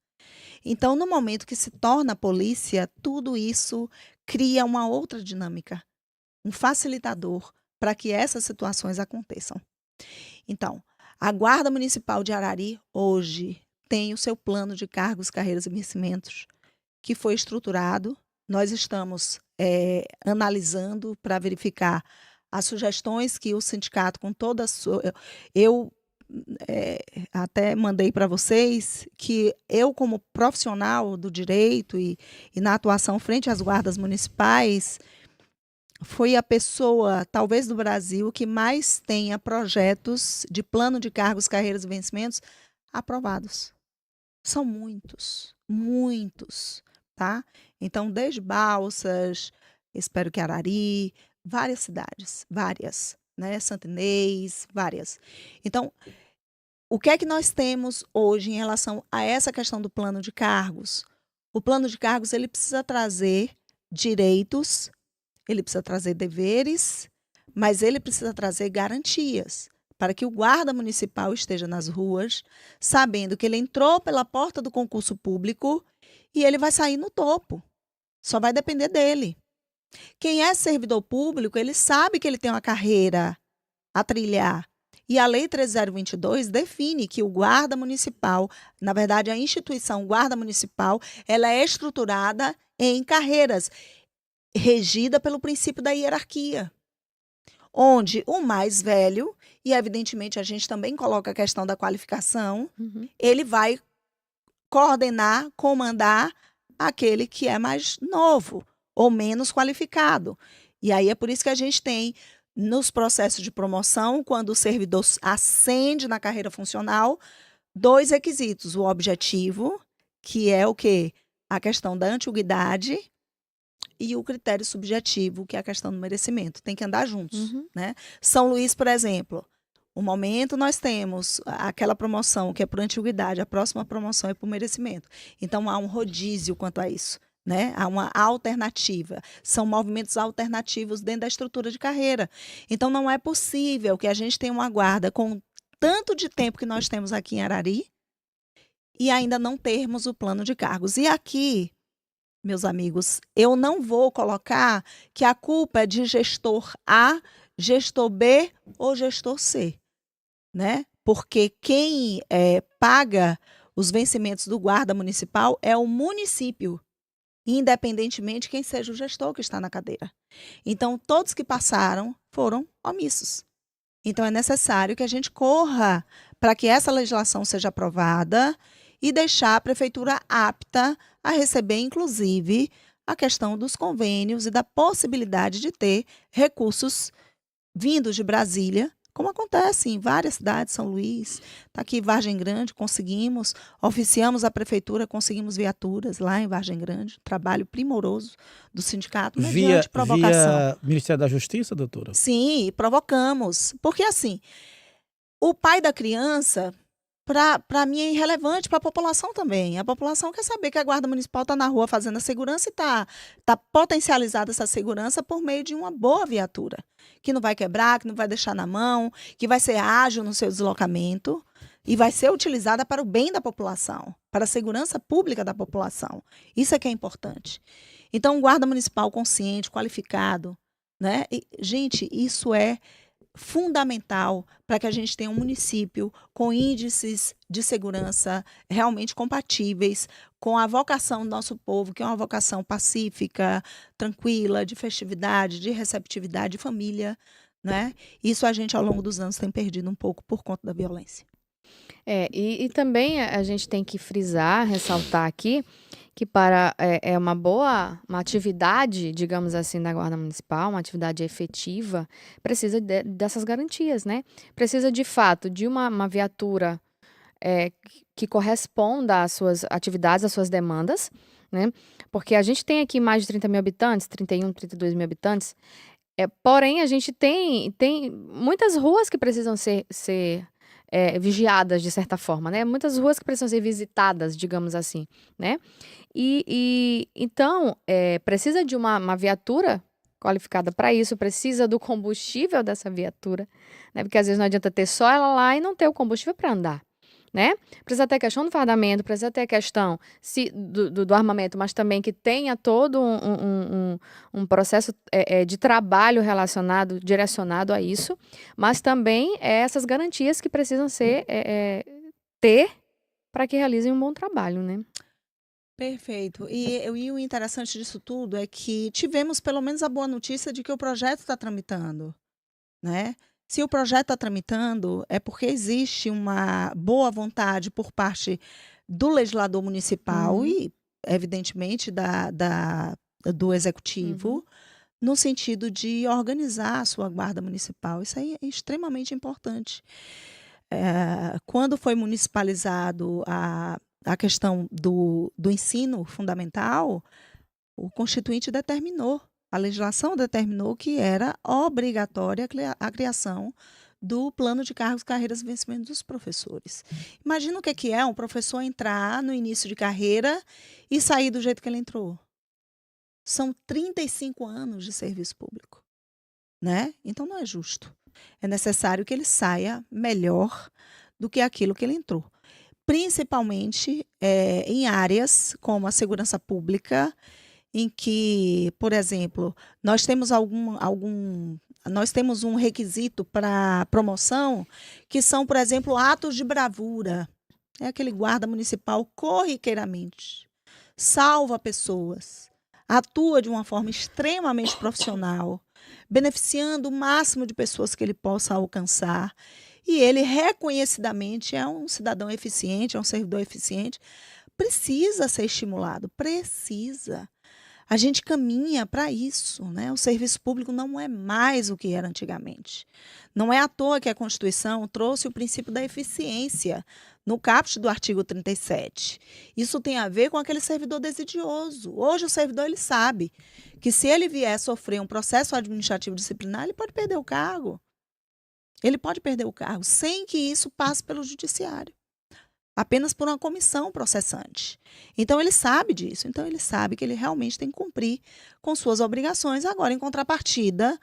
Então, no momento que se torna polícia, tudo isso cria uma outra dinâmica, um facilitador para que essas situações aconteçam. Então, a Guarda Municipal de Arari, hoje, tem o seu plano de cargos, carreiras e vencimentos, que foi estruturado. Nós estamos analisando para verificar as sugestões que o sindicato, com toda a sua... Eu até mandei para vocês que eu, como profissional do direito e na atuação frente às guardas municipais, foi a pessoa, talvez do Brasil, que mais tenha projetos de plano de cargos, carreiras e vencimentos aprovados. São muitos, muitos. tá? Então, desde Balsas, espero que Arari, várias cidades, várias, né? Santo Inês, várias. Então, o que é que nós temos hoje em relação a essa questão do plano de cargos? O plano de cargos, ele precisa trazer direitos, ele precisa trazer deveres, mas ele precisa trazer garantias para que o guarda municipal esteja nas ruas, sabendo que ele entrou pela porta do concurso público e ele vai sair no topo. Só vai depender dele. Quem é servidor público, ele sabe que ele tem uma carreira a trilhar. E a Lei 13022 define que o guarda municipal, na verdade, a instituição guarda municipal, ela é estruturada em carreiras, regida pelo princípio da hierarquia, onde o mais velho, e evidentemente a gente também coloca a questão da qualificação, ele vai coordenar, comandar aquele que é mais novo ou menos qualificado. E aí é por isso que a gente tem, nos processos de promoção, quando o servidor ascende na carreira funcional, 2 requisitos. O objetivo, que é o quê? A questão da antiguidade, e o critério subjetivo, que é a questão do merecimento. Tem que andar juntos, né? São Luís, por exemplo, no momento nós temos aquela promoção que é por antiguidade, a próxima promoção é por merecimento. Então há um rodízio quanto a isso, né? Há uma alternativa. São movimentos alternativos dentro da estrutura de carreira. Então não é possível que a gente tenha uma guarda com tanto de tempo que nós temos aqui em Arari e ainda não termos o plano de cargos. E aqui, meus amigos, eu não vou colocar que a culpa é de gestor A, gestor B ou gestor C, né? Porque quem paga os vencimentos do guarda municipal é o município, independentemente de quem seja o gestor que está na cadeira. Então, todos que passaram foram omissos. Então, é necessário que a gente corra para que essa legislação seja aprovada e deixar a prefeitura apta a receber, inclusive, a questão dos convênios e da possibilidade de ter recursos vindos de Brasília, como acontece em várias cidades, São Luís, está aqui Vargem Grande, conseguimos, oficiamos a prefeitura, conseguimos viaturas lá em Vargem Grande, trabalho primoroso do sindicato, mediante provocação. Via Ministério da Justiça, doutora? Sim, provocamos, porque assim, o pai da criança, para mim, é irrelevante, para a população também. A população quer saber que a Guarda Municipal está na rua fazendo a segurança e está potencializada essa segurança por meio de uma boa viatura, que não vai quebrar, que não vai deixar na mão, que vai ser ágil no seu deslocamento e vai ser utilizada para o bem da população, para a segurança pública da população. Isso é que é importante. Então, um guarda municipal consciente, qualificado, né? E, gente, isso é fundamental para que a gente tenha um município com índices de segurança realmente compatíveis com a vocação do nosso povo, que é uma vocação pacífica, tranquila, de festividade, de receptividade, de família, né? Isso a gente, ao longo dos anos, tem perdido um pouco por conta da violência. E também a gente tem que frisar, ressaltar aqui, que para uma atividade, digamos assim, da Guarda Municipal, uma atividade efetiva, precisa dessas garantias, né? Precisa, de fato, de uma viatura que corresponda às suas atividades, às suas demandas, né? Porque a gente tem aqui mais de 30 mil habitantes, 31, 32 mil habitantes, porém a gente tem muitas ruas que precisam ser vigiadas, de certa forma, né? Muitas ruas que precisam ser visitadas, digamos assim, né? Então, precisa de uma viatura qualificada para isso, precisa do combustível dessa viatura, né? Porque às vezes não adianta ter só ela lá e não ter o combustível para andar, né? Precisa ter a questão do fardamento, precisa ter a questão do armamento, mas também que tenha todo um processo de trabalho relacionado, direcionado a isso, mas também essas garantias que precisam ter para que realizem um bom trabalho, né? Perfeito. E o interessante disso tudo é que tivemos pelo menos a boa notícia de que o projeto está tramitando, né? Se o projeto está tramitando, é porque existe uma boa vontade por parte do legislador municipal e, evidentemente, do executivo, no sentido de organizar a sua guarda municipal. Isso aí é extremamente importante. Quando foi municipalizado a questão do ensino fundamental, o Constituinte determinou, a legislação determinou que era obrigatória a criação do plano de cargos, carreiras e vencimentos dos professores. Imagina o que é um professor entrar no início de carreira e sair do jeito que ele entrou. São 35 anos de serviço público, né? Então não é justo. É necessário que ele saia melhor do que aquilo que ele entrou. Principalmente em áreas como a segurança pública, em que, por exemplo, nós temos nós temos um requisito para promoção que são, por exemplo, atos de bravura. É aquele guarda municipal corriqueiramente salva pessoas, atua de uma forma extremamente profissional, beneficiando o máximo de pessoas que ele possa alcançar. E ele reconhecidamente é um cidadão eficiente, é um servidor eficiente. Precisa ser estimulado, precisa. A gente caminha para isso, né? O serviço público não é mais o que era antigamente. Não é à toa que a Constituição trouxe o princípio da eficiência no caput do artigo 37. Isso tem a ver com aquele servidor desidioso. Hoje o servidor ele sabe que se ele vier sofrer um processo administrativo disciplinar, ele pode perder o cargo. Ele pode perder o cargo sem que isso passe pelo judiciário. Apenas por uma comissão processante. Então, ele sabe disso. Então, ele sabe que ele realmente tem que cumprir com suas obrigações. Agora, em contrapartida,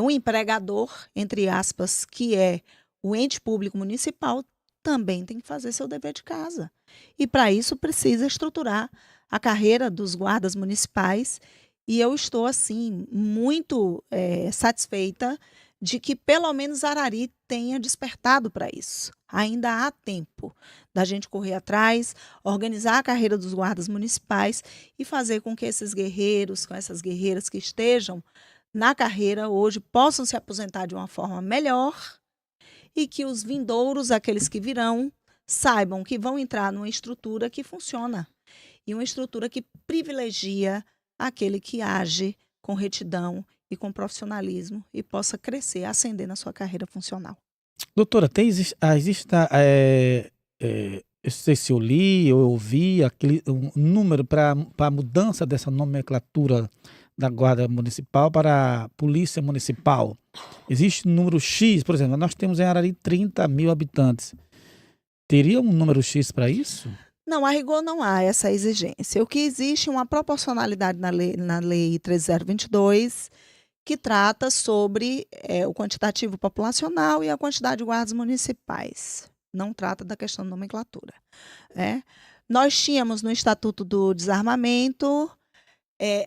o empregador, entre aspas, que é o ente público municipal, também tem que fazer seu dever de casa. E, para isso, precisa estruturar a carreira dos guardas municipais. E eu estou, assim, muito satisfeita de que pelo menos Arari tenha despertado para isso. Ainda há tempo da gente correr atrás, organizar a carreira dos guardas municipais e fazer com que esses guerreiros, com essas guerreiras que estejam na carreira hoje, possam se aposentar de uma forma melhor e que os vindouros, aqueles que virão, saibam que vão entrar numa estrutura que funciona e uma estrutura que privilegia aquele que age com retidão e com profissionalismo e possa crescer, ascender na sua carreira funcional. Doutora, existe eu sei se eu li ou ouvi um número para a mudança dessa nomenclatura da Guarda Municipal para a Polícia Municipal? Existe um número X, por exemplo, nós temos em Arari 30 mil habitantes. Teria um número X para isso? Não, a rigor não há essa exigência. O que existe é uma proporcionalidade na lei 13022, que trata sobre o quantitativo populacional e a quantidade de guardas municipais. Não trata da questão de nomenclatura. Nós tínhamos no Estatuto do Desarmamento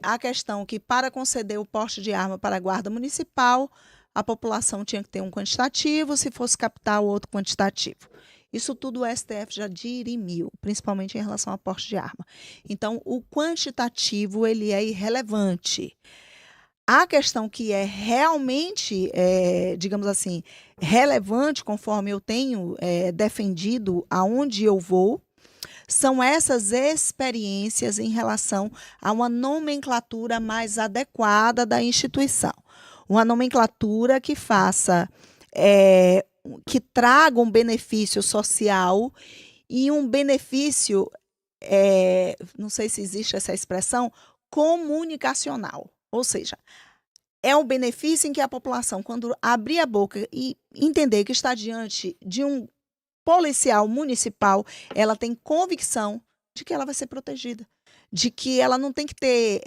a questão que, para conceder o porte de arma para a guarda municipal, a população tinha que ter um quantitativo, se fosse capital, outro quantitativo. Isso tudo o STF já dirimiu, principalmente em relação ao porte de arma. Então, o quantitativo ele é irrelevante. A questão que é realmente, digamos assim, relevante, conforme eu tenho defendido aonde eu vou, são essas experiências em relação a uma nomenclatura mais adequada da instituição. Uma nomenclatura que faça, que traga um benefício social e um benefício, não sei se existe essa expressão, comunicacional. Ou seja, é um benefício em que a população, quando abrir a boca e entender que está diante de um policial municipal, ela tem convicção de que ela vai ser protegida, de que ela não tem que ter,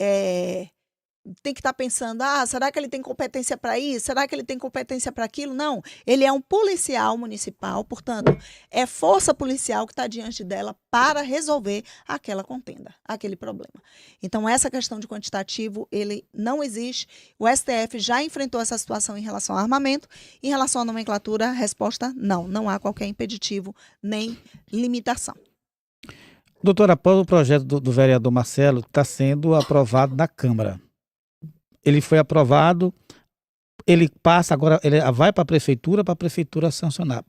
tem que estar pensando, será que ele tem competência para isso? Será que ele tem competência para aquilo? Não, ele é um policial municipal, portanto, é força policial que está diante dela para resolver aquela contenda, aquele problema. Então, essa questão de quantitativo, ele não existe. O STF já enfrentou essa situação em relação ao armamento. Em relação à nomenclatura, a resposta, não há qualquer impeditivo nem limitação. Doutora, após o projeto do vereador Marcelo, está sendo aprovado na Câmara. Ele foi aprovado, ele passa agora, ele vai para a prefeitura sancionar.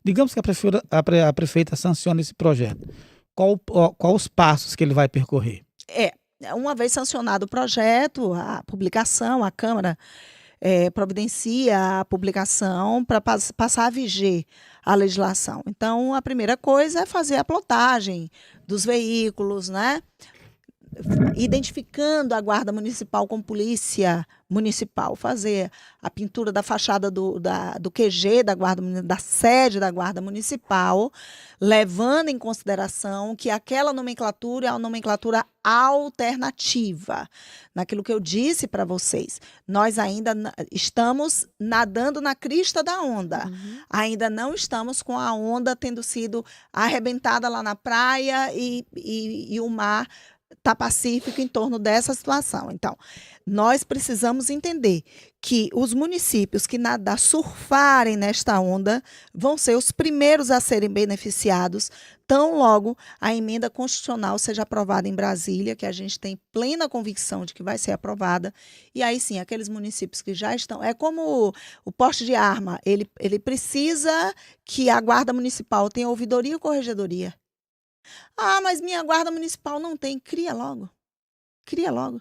Digamos que a prefeita sanciona esse projeto. Qual os passos que ele vai percorrer? Uma vez sancionado o projeto, a publicação, a Câmara providencia a publicação para passar a viger a legislação. Então, a primeira coisa é fazer a plotagem dos veículos, né? Identificando a guarda municipal como polícia municipal, fazer a pintura da fachada do QG da sede da guarda municipal, levando em consideração que aquela nomenclatura é uma nomenclatura alternativa. Naquilo que eu disse para vocês, nós ainda estamos nadando na crista da onda, ainda não estamos com a onda tendo sido arrebentada lá na praia e o mar está pacífico em torno dessa situação. Então, nós precisamos entender que os municípios que surfarem nesta onda vão ser os primeiros a serem beneficiados, tão logo a emenda constitucional seja aprovada em Brasília, que a gente tem plena convicção de que vai ser aprovada, e aí sim, aqueles municípios que já estão... É como o porte de arma, ele precisa que a guarda municipal tenha ouvidoria e corregedoria. Ah, mas minha guarda municipal não tem. Cria logo. Cria logo.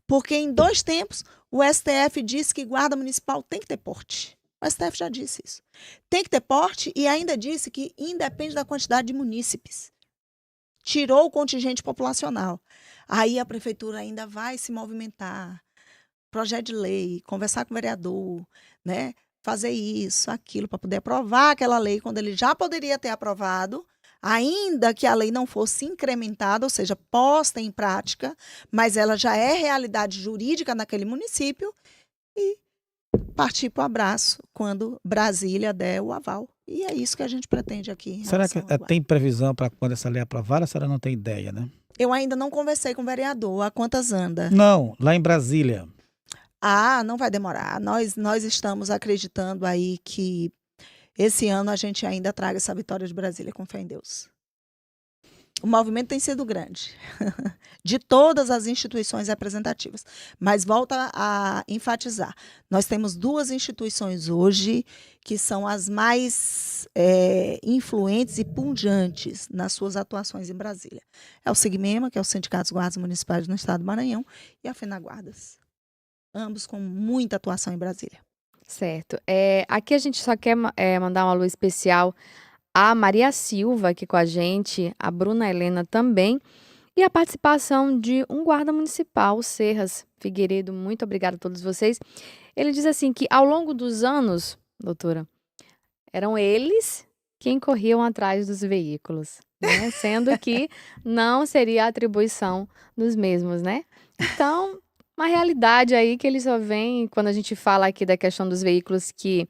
Porque em 2 tempos, o STF disse que guarda municipal tem que ter porte. O STF já disse isso. Tem que ter porte e ainda disse que independe da quantidade de munícipes. Tirou o contingente populacional. Aí a prefeitura ainda vai se movimentar. Projeto de lei, conversar com o vereador, né? Fazer isso, aquilo, para poder aprovar aquela lei quando ele já poderia ter aprovado, ainda que a lei não fosse incrementada, ou seja, posta em prática, mas ela já é realidade jurídica naquele município, e partir para o abraço quando Brasília der o aval. E é isso que a gente pretende aqui. Será que tem previsão para quando essa lei é aprovada? A senhora não tem ideia, né? Eu ainda não conversei com o vereador. A quantas anda? Não, lá em Brasília. Ah, não vai demorar. Nós estamos acreditando aí que esse ano a gente ainda traga essa vitória de Brasília, com fé em Deus. O movimento tem sido grande, de todas as instituições representativas. Mas volta a enfatizar, nós temos 2 instituições hoje que são as mais influentes e punjantes nas suas atuações em Brasília. É o SIGMEMA, que é o Sindicato dos Guardas Municipais no Estado do Maranhão, e a FENAGuardas. Ambos com muita atuação em Brasília. Certo. Aqui a gente só quer mandar um alô especial à Maria Silva aqui com a gente, a Bruna Helena também, e a participação de um guarda municipal, Serras Figueiredo. Muito obrigada a todos vocês. Ele diz assim que ao longo dos anos, doutora, eram eles quem corriam atrás dos veículos, né? Sendo que não seria a atribuição dos mesmos, né? Então, uma realidade aí que eles só veem quando a gente fala aqui da questão dos veículos, que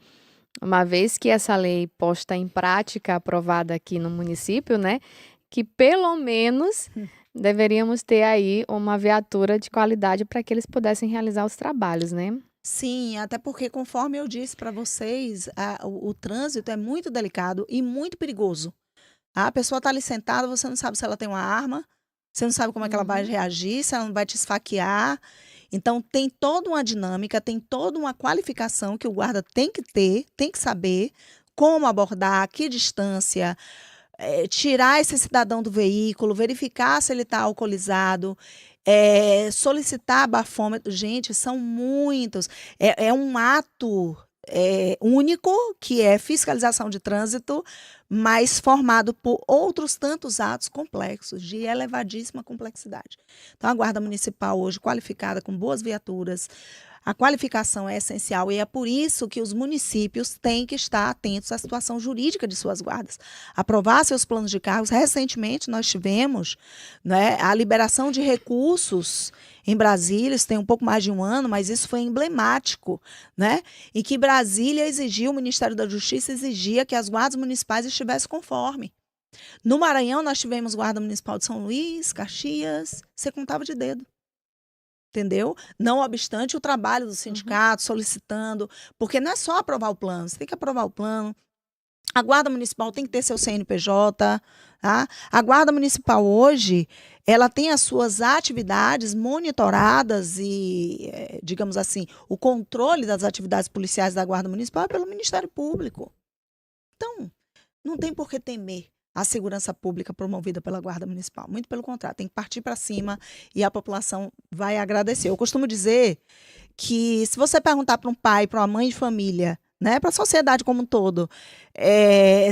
uma vez que essa lei posta em prática, aprovada aqui no município, né, que pelo menos deveríamos ter aí uma viatura de qualidade para que eles pudessem realizar os trabalhos, né? Sim, até porque, conforme eu disse para vocês, o trânsito é muito delicado e muito perigoso. A pessoa está ali sentada, você não sabe se ela tem uma arma, você não sabe como é que ela vai reagir, se ela não vai te esfaquear. Então, tem toda uma dinâmica, tem toda uma qualificação que o guarda tem que ter, tem que saber como abordar, que distância, tirar esse cidadão do veículo, verificar se ele está alcoolizado, solicitar bafômetro. Gente, são muitos. É um ato único, que é fiscalização de trânsito, mas formado por outros tantos atos complexos, de elevadíssima complexidade. Então, a Guarda Municipal hoje qualificada com boas viaturas, a qualificação é essencial e é por isso que os municípios têm que estar atentos à situação jurídica de suas guardas. Aprovar seus planos de cargos. Recentemente, nós tivemos, né, a liberação de recursos em Brasília, isso tem um pouco mais de um ano, mas isso foi emblemático, né? Em que Brasília exigiu, o Ministério da Justiça exigia que as guardas municipais estivessem conforme. No Maranhão, nós tivemos Guarda Municipal de São Luís, Caxias, você contava de dedo. Entendeu? Não obstante o trabalho do sindicato, solicitando, porque não é só aprovar o plano, você tem que aprovar o plano. A Guarda Municipal tem que ter seu CNPJ. Tá? A Guarda Municipal hoje, ela tem as suas atividades monitoradas e, digamos assim, o controle das atividades policiais da Guarda Municipal é pelo Ministério Público. Então, não tem por que temer a segurança pública promovida pela Guarda Municipal. Muito pelo contrário, tem que partir para cima e a população vai agradecer. Eu costumo dizer que se você perguntar para um pai, para uma mãe de família, né, para a sociedade como um todo,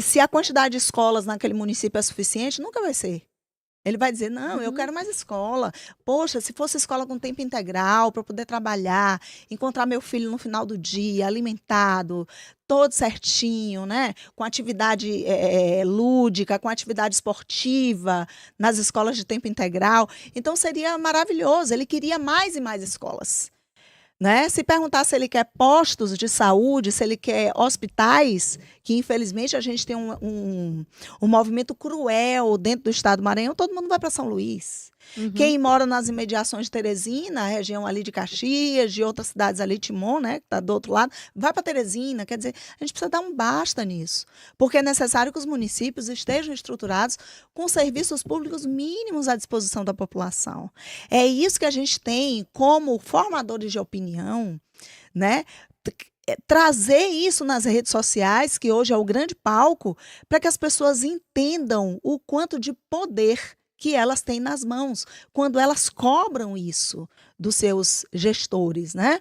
se a quantidade de escolas naquele município é suficiente, nunca vai ser. Ele vai dizer, não, eu quero mais escola. Poxa, se fosse escola com tempo integral, para eu poder trabalhar, encontrar meu filho no final do dia, alimentado, todo certinho, né? Com atividade lúdica, com atividade esportiva, nas escolas de tempo integral. Então, seria maravilhoso. Ele queria mais e mais escolas. Né? Se perguntar se ele quer postos de saúde, se ele quer hospitais, que infelizmente a gente tem um movimento cruel dentro do estado do Maranhão, todo mundo vai para São Luís. Quem mora nas imediações de Teresina, a região ali de Caxias, de outras cidades ali, Timon, né, que está do outro lado, vai para Teresina. Quer dizer, a gente precisa dar um basta nisso, porque é necessário que os municípios estejam estruturados com serviços públicos mínimos à disposição da população. É isso que a gente tem como formadores de opinião, né? Trazer isso nas redes sociais, que hoje é o grande palco, para que as pessoas entendam o quanto de poder que elas têm nas mãos, quando elas cobram isso dos seus gestores, né?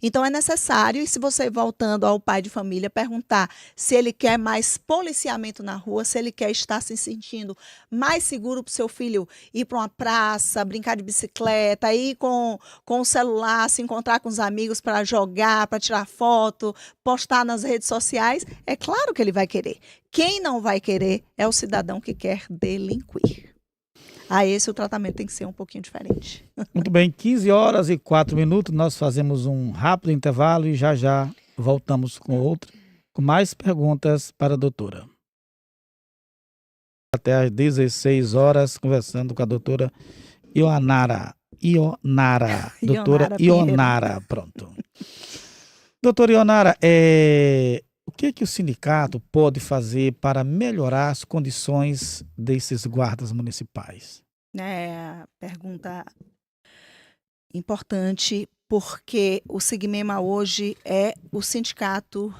Então é necessário, e se você, voltando ao pai de família, perguntar se ele quer mais policiamento na rua, se ele quer estar se sentindo mais seguro para o seu filho ir para uma praça, brincar de bicicleta, ir com o celular, se encontrar com os amigos para jogar, para tirar foto, postar nas redes sociais, é claro que ele vai querer. Quem não vai querer é o cidadão que quer delinquir. A esse o tratamento tem que ser um pouquinho diferente. Muito bem, 15h04, nós fazemos um rápido intervalo e já voltamos com mais perguntas para a doutora. Até às 16 horas, conversando com a doutora Ionara. Doutora Ionara, pronto. Doutora Ionara, o que o sindicato pode fazer para melhorar as condições desses guardas municipais? Pergunta importante, porque o Sigmema hoje é o sindicato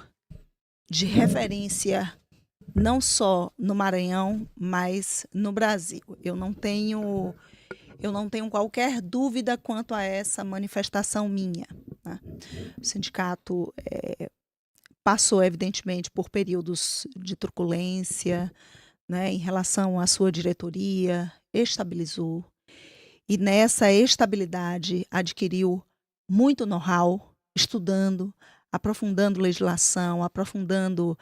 de referência não só no Maranhão, mas no Brasil. Eu não tenho qualquer dúvida quanto a essa manifestação minha, né? O sindicato passou, evidentemente, por períodos de truculência, né, em relação à sua diretoria, estabilizou. E nessa estabilidade adquiriu muito know-how, estudando, aprofundando legislação, aprofundando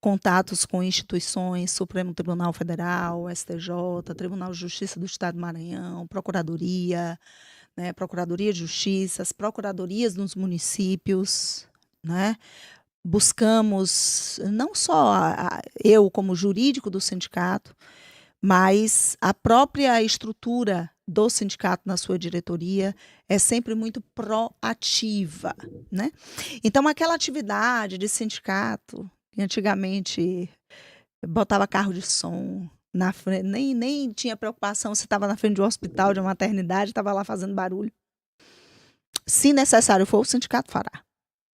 contatos com instituições, Supremo Tribunal Federal, STJ, Tribunal de Justiça do Estado do Maranhão, Procuradoria, né, Procuradoria de Justiça, as procuradorias nos municípios, né? Buscamos não só eu como jurídico do sindicato, mas a própria estrutura do sindicato na sua diretoria é sempre muito proativa, né? Então, aquela atividade de sindicato, que antigamente botava carro de som na frente, nem tinha preocupação se estava na frente de um hospital, de uma maternidade, estava lá fazendo barulho. Se necessário for, o sindicato fará,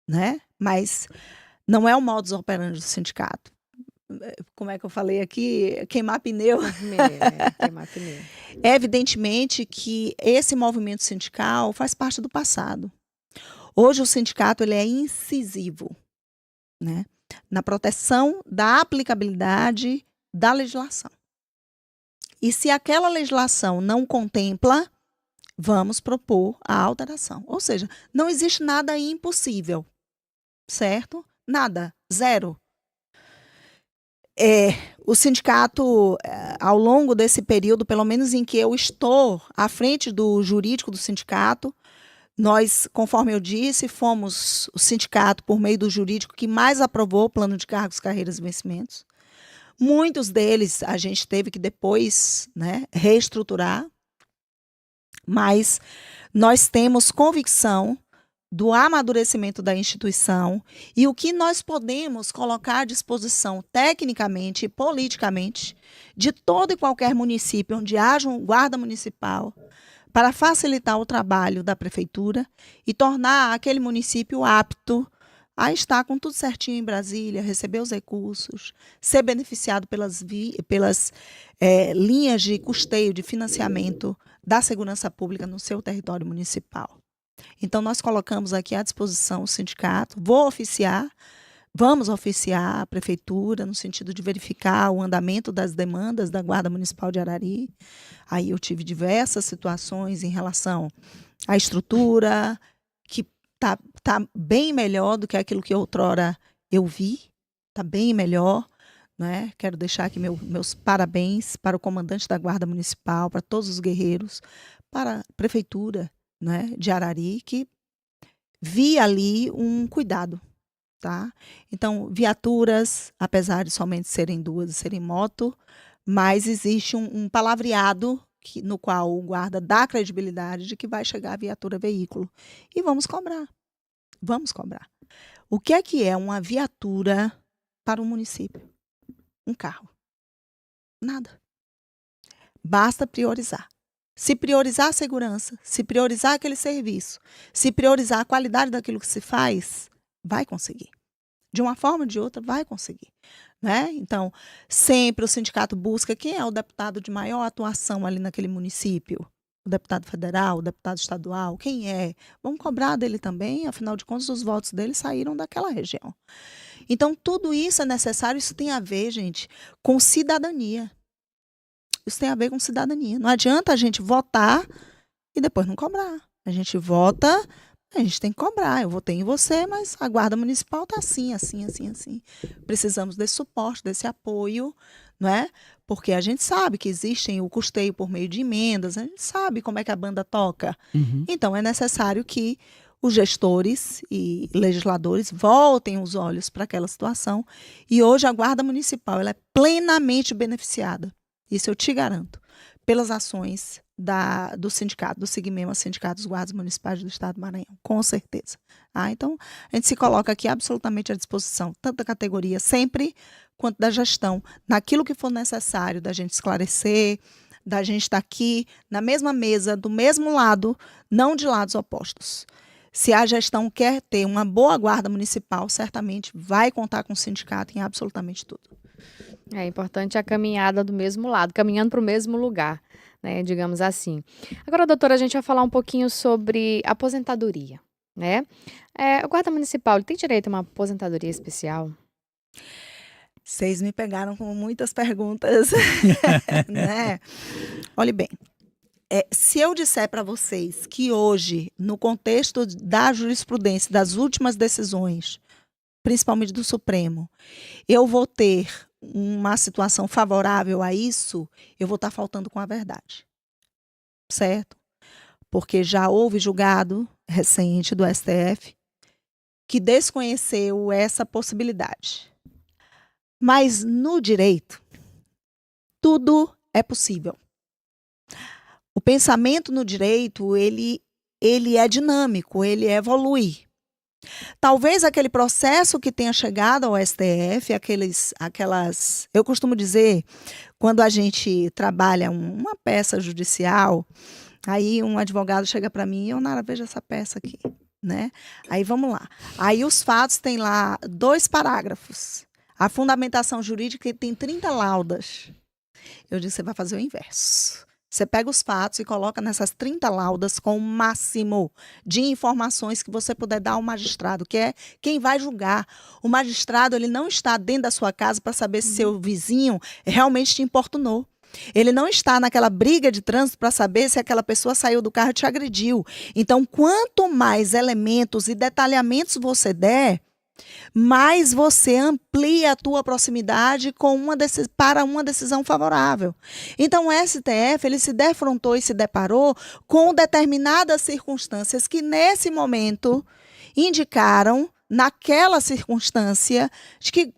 né? Mas não é o modus operandi do sindicato. Como é que eu falei aqui? Queimar pneu. Queimar pneu. É evidentemente que esse movimento sindical faz parte do passado. Hoje o sindicato ele é incisivo, né, na proteção da aplicabilidade da legislação. E se aquela legislação não contempla, vamos propor a alteração. Ou seja, não existe nada impossível. Certo? Nada. Zero. O sindicato, ao longo desse período, pelo menos em que eu estou à frente do jurídico do sindicato, nós, conforme eu disse, fomos o sindicato, por meio do jurídico, que mais aprovou o plano de cargos, carreiras e vencimentos. Muitos deles a gente teve que depois, né, reestruturar, mas nós temos convicção do amadurecimento da instituição e o que nós podemos colocar à disposição tecnicamente e politicamente de todo e qualquer município onde haja um guarda municipal para facilitar o trabalho da prefeitura e tornar aquele município apto a estar com tudo certinho em Brasília, receber os recursos, ser beneficiado pelas linhas de custeio, de financiamento da segurança pública no seu território municipal. Então, nós colocamos aqui à disposição o sindicato. Vamos oficiar a prefeitura no sentido de verificar o andamento das demandas da Guarda Municipal de Arari. Aí eu tive diversas situações em relação à estrutura, que tá bem melhor do que aquilo que outrora eu vi, está bem melhor. Né? Quero deixar aqui meus parabéns para o comandante da Guarda Municipal, para todos os guerreiros, para a prefeitura, né, de Arari, que vi ali um cuidado. Tá? Então, viaturas, apesar de somente serem 2 e serem moto, mas existe um palavreado no qual o guarda dá credibilidade de que vai chegar a viatura veículo. E vamos cobrar. Vamos cobrar. O que é uma viatura para o município? Um carro. Nada. Basta priorizar. Se priorizar a segurança, se priorizar aquele serviço, se priorizar a qualidade daquilo que se faz, vai conseguir. De uma forma ou de outra, vai conseguir. Né? Então, sempre o sindicato busca quem é o deputado de maior atuação ali naquele município. O deputado federal, o deputado estadual, quem é? Vamos cobrar dele também, afinal de contas, os votos dele saíram daquela região. Então, tudo isso é necessário, isso tem a ver, gente, com cidadania. Isso tem a ver com cidadania. Não adianta a gente votar e depois não cobrar. A gente vota, a gente tem que cobrar. Eu votei em você, mas a Guarda Municipal está assim. Precisamos desse suporte, desse apoio, não é? Porque a gente sabe que existem o custeio por meio de emendas, a gente sabe como é que a banda toca. Então, é necessário que os gestores e legisladores voltem os olhos para aquela situação. E hoje a Guarda Municipal ela é plenamente beneficiada. Isso eu te garanto. Pelas ações do sindicato, do SIGMEMA, Sindicato dos Guardas Municipais do Estado do Maranhão. Com certeza. Então, a gente se coloca aqui absolutamente à disposição, tanto da categoria sempre, quanto da gestão, naquilo que for necessário da gente esclarecer, da gente estar aqui na mesma mesa, do mesmo lado, não de lados opostos. Se a gestão quer ter uma boa guarda municipal, certamente vai contar com o sindicato em absolutamente tudo. É importante a caminhada do mesmo lado, caminhando para o mesmo lugar, né, digamos assim. Agora, doutora, a gente vai falar um pouquinho sobre aposentadoria, né? O guarda municipal ele tem direito a uma aposentadoria especial? Vocês me pegaram com muitas perguntas, né? Olhe bem. Se eu disser para vocês que hoje, no contexto da jurisprudência, das últimas decisões, principalmente do Supremo, eu vou ter uma situação favorável a isso, eu vou estar faltando com a verdade. Certo? Porque já houve julgado recente do STF que desconheceu essa possibilidade. Mas no direito, tudo é possível. O pensamento no direito, ele é dinâmico, ele evolui. Talvez aquele processo que tenha chegado ao STF, eu costumo dizer, quando a gente trabalha uma peça judicial, aí um advogado chega para mim, Nara, veja essa peça aqui, né? Aí vamos lá. Aí os fatos têm lá 2 parágrafos. A fundamentação jurídica tem 30 laudas. Eu disse, você vai fazer o inverso. Você pega os fatos e coloca nessas 30 laudas com o máximo de informações que você puder dar ao magistrado, que é quem vai julgar. O magistrado ele não está dentro da sua casa para saber se seu vizinho realmente te importunou. Ele não está naquela briga de trânsito para saber se aquela pessoa saiu do carro e te agrediu. Então, quanto mais elementos e detalhamentos você der, mais você amplia a tua proximidade para uma decisão favorável. Então, o STF ele se defrontou e se deparou com determinadas circunstâncias que, nesse momento, indicaram, naquela circunstância, de que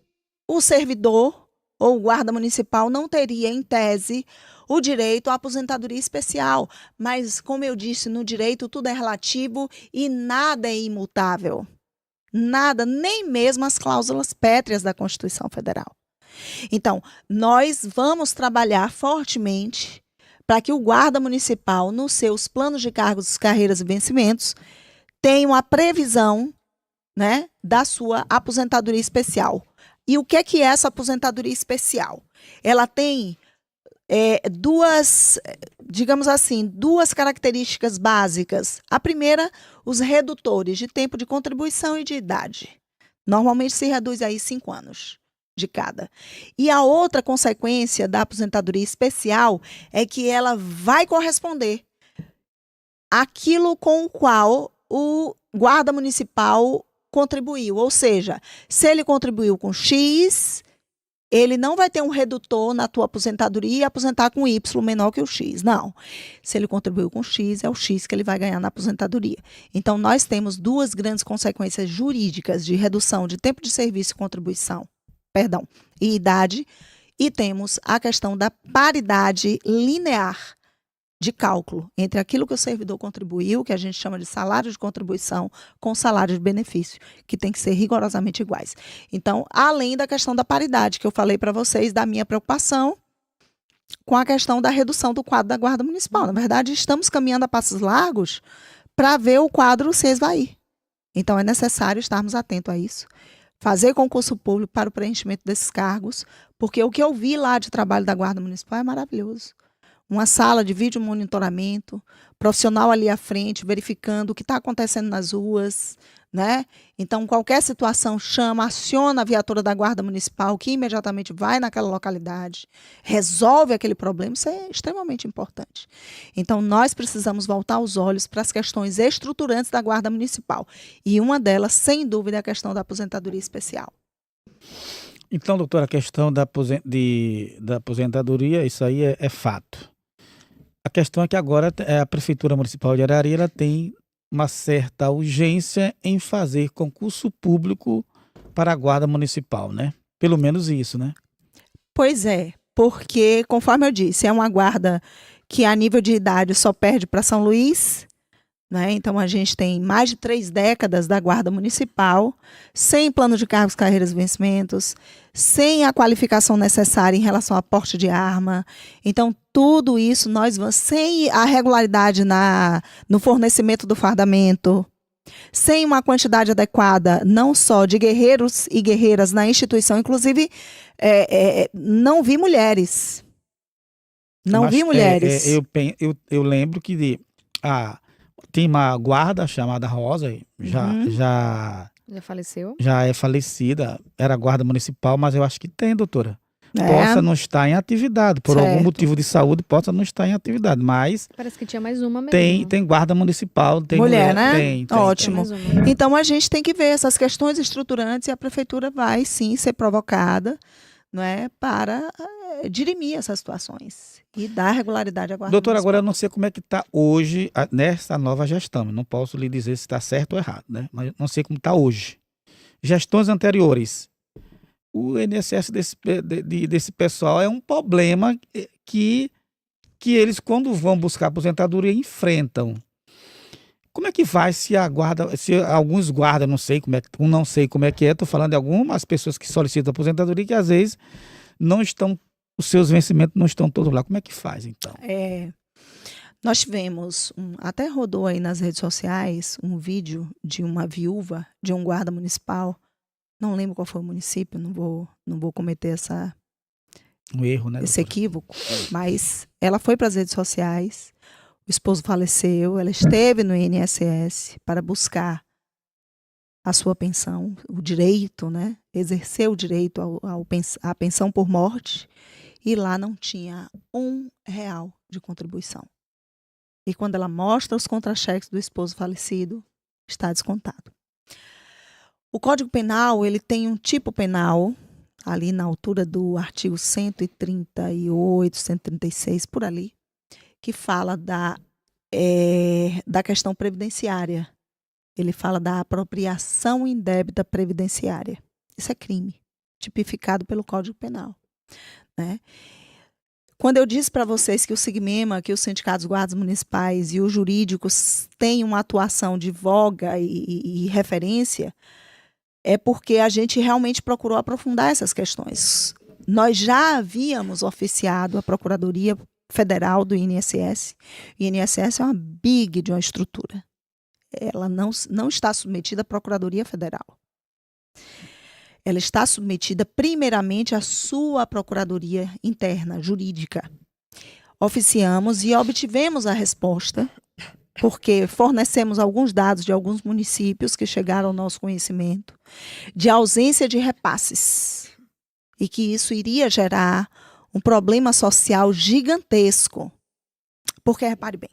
o servidor ou o guarda municipal não teria, em tese, o direito à aposentadoria especial. Mas, como eu disse, no direito tudo é relativo e nada é imutável. Nada, nem mesmo as cláusulas pétreas da Constituição Federal. Então, nós vamos trabalhar fortemente para que o guarda municipal, nos seus planos de cargos, carreiras e vencimentos, tenha a previsão, né, da sua aposentadoria especial. E o que é essa aposentadoria especial? Ela tem duas, digamos assim, duas características básicas. A primeira, os redutores de tempo de contribuição e de idade. Normalmente se reduz aí 5 anos de cada. E a outra consequência da aposentadoria especial é que ela vai corresponder àquilo com o qual o guarda municipal contribuiu. Ou seja, se ele contribuiu com X, ele não vai ter um redutor na tua aposentadoria e aposentar com Y menor que o X. Não. Se ele contribuiu com X, é o X que ele vai ganhar na aposentadoria. Então, nós temos duas grandes consequências jurídicas de redução de tempo de serviço e contribuição, e idade, e temos a questão da paridade linear de cálculo entre aquilo que o servidor contribuiu, que a gente chama de salário de contribuição, com salário de benefício, que tem que ser rigorosamente iguais. Então, além da questão da paridade, que eu falei para vocês, da minha preocupação com a questão da redução do quadro da Guarda Municipal. Na verdade, estamos caminhando a passos largos para ver o quadro se esvair. Então, é necessário estarmos atentos a isso. Fazer concurso público para o preenchimento desses cargos, porque o que eu vi lá de trabalho da Guarda Municipal é maravilhoso. Uma sala de vídeo monitoramento, profissional ali à frente, verificando o que está acontecendo nas ruas, né? Então, qualquer situação aciona a viatura da Guarda Municipal, que imediatamente vai naquela localidade, resolve aquele problema. Isso é extremamente importante. Então, nós precisamos voltar os olhos para as questões estruturantes da Guarda Municipal. E uma delas, sem dúvida, é a questão da aposentadoria especial. Então, doutora, a questão da aposentadoria, isso aí é fato. A questão é que agora a Prefeitura Municipal de Arari ela tem uma certa urgência em fazer concurso público para a Guarda Municipal, né? Pelo menos isso, né? Pois é, porque, conforme eu disse, é uma guarda que a nível de idade só perde para São Luís, né? Então, a gente tem mais de 3 décadas da Guarda Municipal, sem plano de cargos, carreiras e vencimentos, sem a qualificação necessária em relação a porte de arma. Então, tudo isso, sem a regularidade no fornecimento do fardamento, sem uma quantidade adequada, não só de guerreiros e guerreiras na instituição, inclusive, não vi mulheres. Não vi mulheres. Eu lembro que tem uma guarda chamada Rosa, já faleceu? Já é falecida, era guarda municipal, mas eu acho que tem, doutora. Possa não estar em atividade, por algum motivo de saúde, possa não estar em atividade, mas... Parece que tinha mais uma mesmo. Tem guarda municipal, tem mulher, né? Tem, ótimo. Tem então, a gente tem que ver essas questões estruturantes e a prefeitura vai, sim, ser provocada, não é, para dirimir essas situações e dar regularidade à guarda doutora, municipal. agora eu não sei como é que está hoje, nessa nova gestão, não posso lhe dizer se está certo ou errado, né? Mas não sei como está hoje. Gestões anteriores, o INSS desse pessoal é um problema que eles, quando vão buscar aposentadoria, enfrentam. Como é que vai se alguns guardas, não sei como é que é, estou falando de algumas pessoas que solicitam aposentadoria que às vezes os seus vencimentos não estão todos lá. Como é que faz, então? Nós tivemos, até rodou aí nas redes sociais, um vídeo de uma viúva de um guarda municipal. Não lembro qual foi o município, não vou cometer um erro, né, esse equívoco, mas ela foi para as redes sociais, o esposo faleceu, ela esteve no INSS para buscar a sua pensão, o direito, né? Exercer o direito à pensão por morte, e lá não tinha R$1 de contribuição. E quando ela mostra os contra-cheques do esposo falecido, está descontado. O Código Penal, ele tem um tipo penal, ali na altura do artigo 138, 136, por ali, que fala da questão previdenciária. Ele fala da apropriação indébita previdenciária. Isso é crime, tipificado pelo Código Penal, né? Quando eu disse para vocês que o SIGMEMA, que os sindicatos guardas municipais e os jurídicos têm uma atuação de voga e referência, é porque a gente realmente procurou aprofundar essas questões. Nós já havíamos oficiado a Procuradoria Federal do INSS. O INSS é uma big de uma estrutura. Ela não está submetida à Procuradoria Federal. Ela está submetida primeiramente à sua Procuradoria Interna, jurídica. oficiamos e obtivemos a resposta, porque fornecemos alguns dados de alguns municípios que chegaram ao nosso conhecimento, de ausência de repasses, e que isso iria gerar um problema social gigantesco. Porque, repare bem,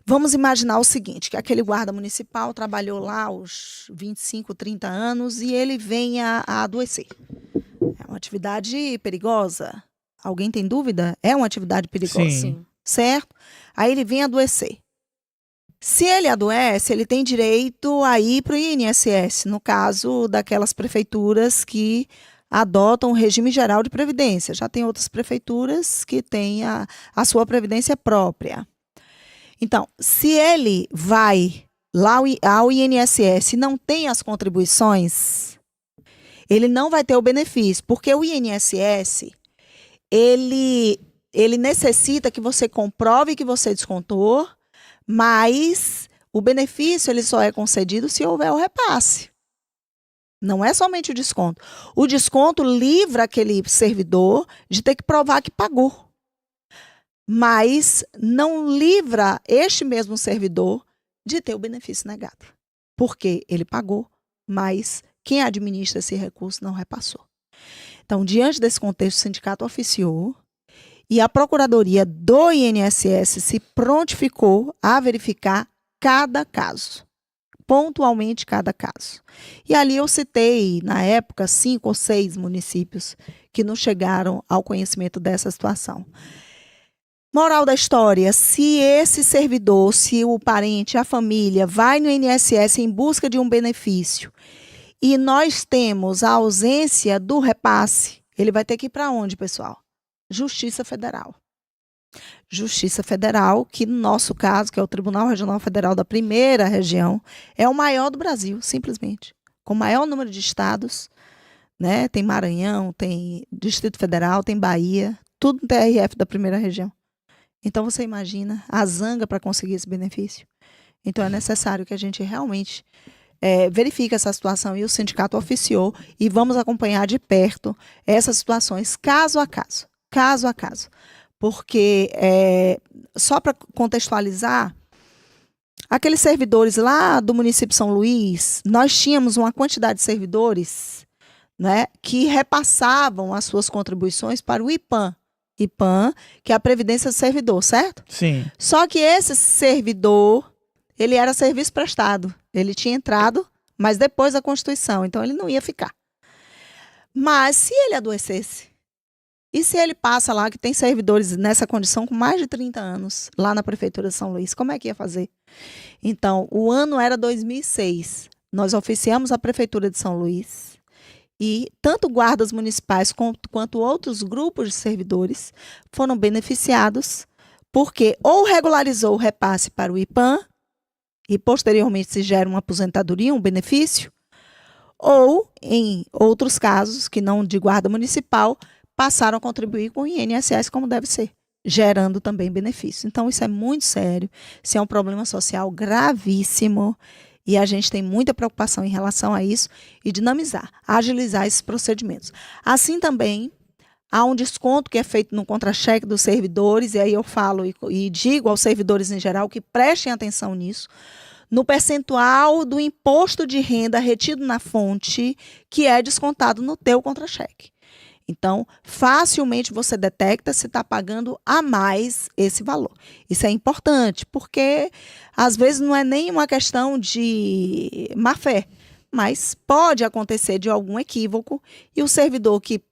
vamos imaginar o seguinte, que aquele guarda municipal trabalhou lá os 25, 30 anos e ele vem a adoecer. É uma atividade perigosa. Alguém tem dúvida? É uma atividade perigosa. Sim. Certo? Aí ele vem adoecer. Se ele adoece, ele tem direito a ir para o INSS, no caso daquelas prefeituras que adotam o regime geral de previdência. Já tem outras prefeituras que têm a sua previdência própria. Então, se ele vai lá ao INSS e não tem as contribuições, ele não vai ter o benefício, porque o INSS, ele necessita que você comprove que você descontou, mas o benefício ele só é concedido se houver o repasse. Não é somente o desconto. O desconto livra aquele servidor de ter que provar que pagou. Mas não livra este mesmo servidor de ter o benefício negado. Porque ele pagou, mas quem administra esse recurso não repassou. Então, diante desse contexto, o sindicato oficiou e a Procuradoria do INSS se prontificou a verificar cada caso, pontualmente cada caso. E ali eu citei, na época, 5 ou 6 municípios que não chegaram ao conhecimento dessa situação. Moral da história, se esse servidor, se o parente, a família, vai no INSS em busca de um benefício e nós temos a ausência do repasse, ele vai ter que ir para onde, pessoal? Justiça Federal. Justiça Federal, que no nosso caso, que é o Tribunal Regional Federal da Primeira Região, é o maior do Brasil, simplesmente. Com o maior número de estados, né? Tem Maranhão, tem Distrito Federal, tem Bahia, tudo no TRF da Primeira Região. Então, você imagina a zanga para conseguir esse benefício? Então, é necessário que a gente realmente verifique essa situação e o sindicato oficiou e vamos acompanhar de perto essas situações caso a caso. Caso a caso. Porque, só para contextualizar, aqueles servidores lá do município de São Luís, nós tínhamos uma quantidade de servidores, né, que repassavam as suas contribuições para o IPAM. IPAM, que é a Previdência do Servidor, certo? Sim. Só que esse servidor, ele era serviço prestado. Ele tinha entrado, mas depois da Constituição, então ele não ia ficar. Mas se ele adoecesse, e se ele passa lá, que tem servidores nessa condição com mais de 30 anos, lá na Prefeitura de São Luís, como é que ia fazer? Então, o ano era 2006. Nós oficiamos a Prefeitura de São Luís e tanto guardas municipais quanto outros grupos de servidores foram beneficiados porque ou regularizou o repasse para o IPAM e posteriormente se gera uma aposentadoria, um benefício, ou em outros casos, que não de guarda municipal, passaram a contribuir com o INSS como deve ser, gerando também benefício. Então, isso é muito sério, isso é um problema social gravíssimo e a gente tem muita preocupação em relação a isso e dinamizar, agilizar esses procedimentos. Assim também, há um desconto que é feito no contra-cheque dos servidores, e aí eu falo e digo aos servidores em geral que prestem atenção nisso, no percentual do imposto de renda retido na fonte, que é descontado no teu contra-cheque. Então, facilmente você detecta se está pagando a mais esse valor. Isso é importante, porque às vezes não é nem uma questão de má-fé, mas pode acontecer de algum equívoco e o servidor que,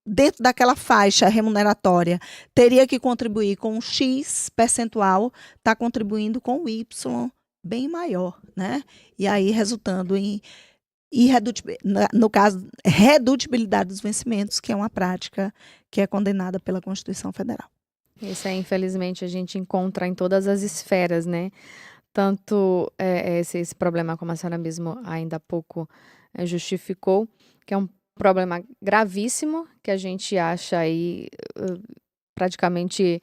dentro daquela faixa remuneratória, teria que contribuir com um X percentual, está contribuindo com um Y bem maior, né? E aí resultando em no caso, redutibilidade dos vencimentos, que é uma prática que é condenada pela Constituição Federal. Isso aí, infelizmente, a gente encontra em todas as esferas, né? Tanto esse problema, como a senhora mesmo ainda há pouco justificou, que é um problema gravíssimo, que a gente acha aí praticamente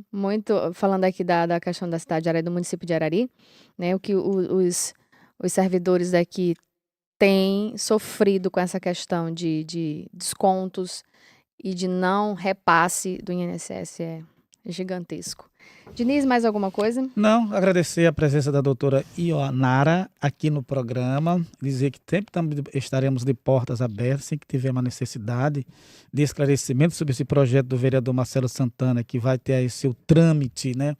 muito, falando aqui da questão da cidade de Arari, do município de Arari, né? O que os servidores daqui têm sofrido com essa questão de descontos e de não repasse do INSS gigantesco. Diniz, mais alguma coisa? Não, agradecer a presença da doutora Ionara aqui no programa, dizer que sempre estaremos de portas abertas, sempre que tiver uma necessidade de esclarecimento sobre esse projeto do vereador Marcelo Santana, que vai ter aí seu trâmite, né?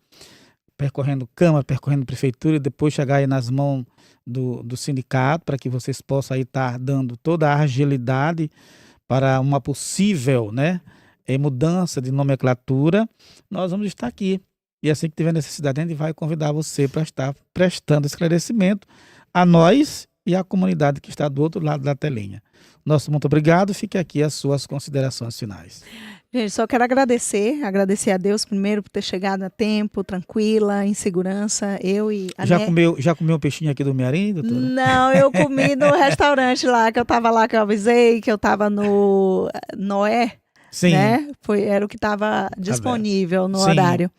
Percorrendo Câmara, percorrendo Prefeitura, e depois chegar aí nas mãos do sindicato, para que vocês possam aí estar dando toda a agilidade para uma possível, né, mudança de nomenclatura. Nós vamos estar aqui. E assim que tiver necessidade, a gente vai convidar você para estar prestando esclarecimento a nós e à comunidade que está do outro lado da telinha. Nosso muito obrigado. Fique aqui as suas considerações finais. Gente, só quero agradecer a Deus primeiro por ter chegado a tempo, tranquila, em segurança, eu e a Já comeu um peixinho aqui do Mearim, doutora? Não, eu comi no restaurante lá, que eu estava lá, que eu avisei, que eu estava no Noé, Sim. né? Era o que estava disponível no Sim. horário.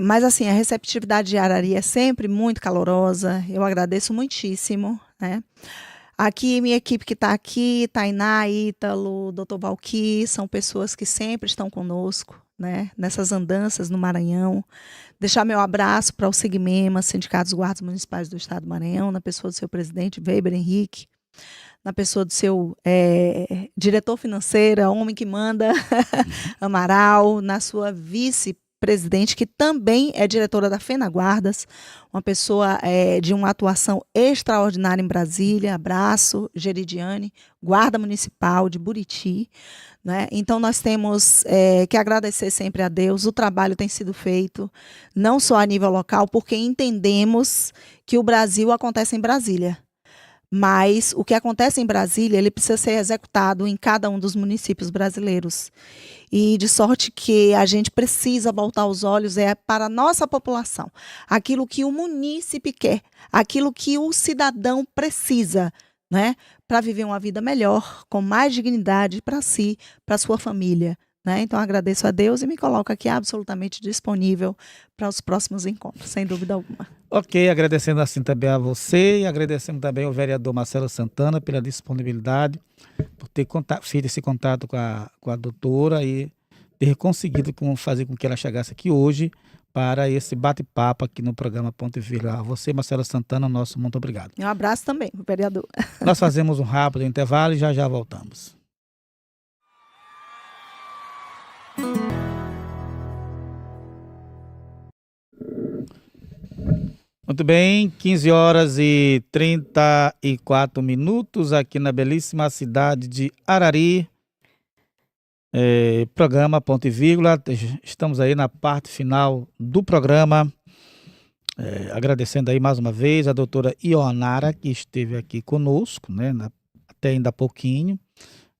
Mas assim, a receptividade de Arari é sempre muito calorosa, eu agradeço muitíssimo, né? Aqui, minha equipe que está aqui, Tainá, Ítalo, Dr. Valqui, são pessoas que sempre estão conosco, né, nessas andanças no Maranhão. Deixar meu abraço para o Sigmema, Sindicato dos Guardas Municipais do Estado do Maranhão, na pessoa do seu presidente, Weber Henrique, na pessoa do seu diretor financeiro, homem que manda, Amaral, na sua vice-presidente, que também é diretora da FENAGuardas, uma pessoa de uma atuação extraordinária em Brasília. Abraço, Geridiane, Guarda Municipal de Buriti, né? Então nós temos que agradecer sempre a Deus. O trabalho tem sido feito, não só a nível local, porque entendemos que o Brasil acontece em Brasília. Mas o que acontece em Brasília, ele precisa ser executado em cada um dos municípios brasileiros. E de sorte que a gente precisa voltar os olhos para a nossa população. Aquilo que o munícipe quer, aquilo que o cidadão precisa, né, para viver uma vida melhor, com mais dignidade para si, para sua família. Né? Então agradeço a Deus e me coloco aqui absolutamente disponível para os próximos encontros, sem dúvida alguma. Ok, agradecendo assim também a você e agradecendo também ao vereador Marcelo Santana pela disponibilidade, por ter feito esse contato com a doutora e ter conseguido fazer com que ela chegasse aqui hoje para esse bate-papo aqui no programa Ponto e Vírgula. A você, Marcelo Santana, nosso muito obrigado. Um abraço também, vereador. Nós fazemos um rápido intervalo e já voltamos. Muito bem, 15 horas e 34 minutos aqui na belíssima cidade de Arari. Programa Ponto e Vírgula. Estamos aí na parte final do programa. Agradecendo aí mais uma vez a doutora Ionara, que esteve aqui conosco, né, até ainda há pouquinho.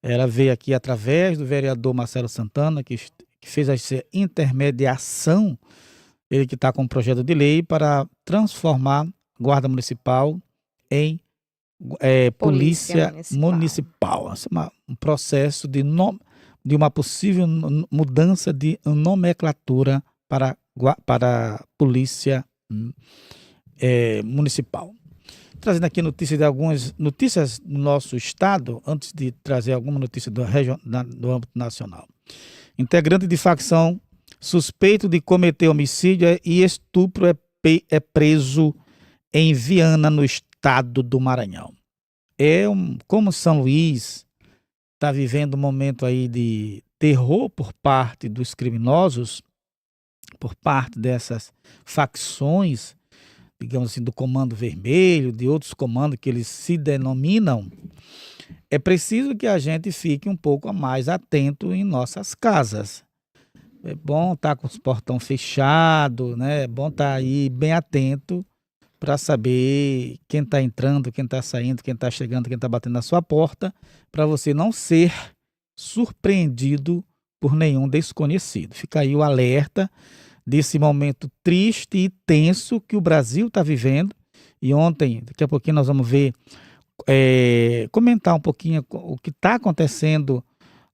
Ela veio aqui através do vereador Marcelo Santana, que fez essa intermediação, ele que está com um projeto de lei para transformar Guarda Municipal em Polícia Municipal. Esse é um processo de uma possível mudança de nomenclatura para Polícia Municipal. Trazendo aqui algumas notícias do nosso estado, antes de trazer alguma notícia do âmbito nacional. Integrante de facção suspeito de cometer homicídio e estupro é preso em Viana, no estado do Maranhão. Como São Luís está vivendo um momento aí de terror por parte dos criminosos, por parte dessas facções, digamos assim, do Comando Vermelho, de outros comandos que eles se denominam, é preciso que a gente fique um pouco mais atento em nossas casas. É bom estar com os portões fechados, né? É bom estar aí bem atento para saber quem está entrando, quem está saindo, quem está chegando, quem está batendo na sua porta, para você não ser surpreendido por nenhum desconhecido. Fica aí o alerta desse momento triste e tenso que o Brasil está vivendo. E ontem, daqui a pouquinho nós vamos ver, comentar um pouquinho o que está acontecendo,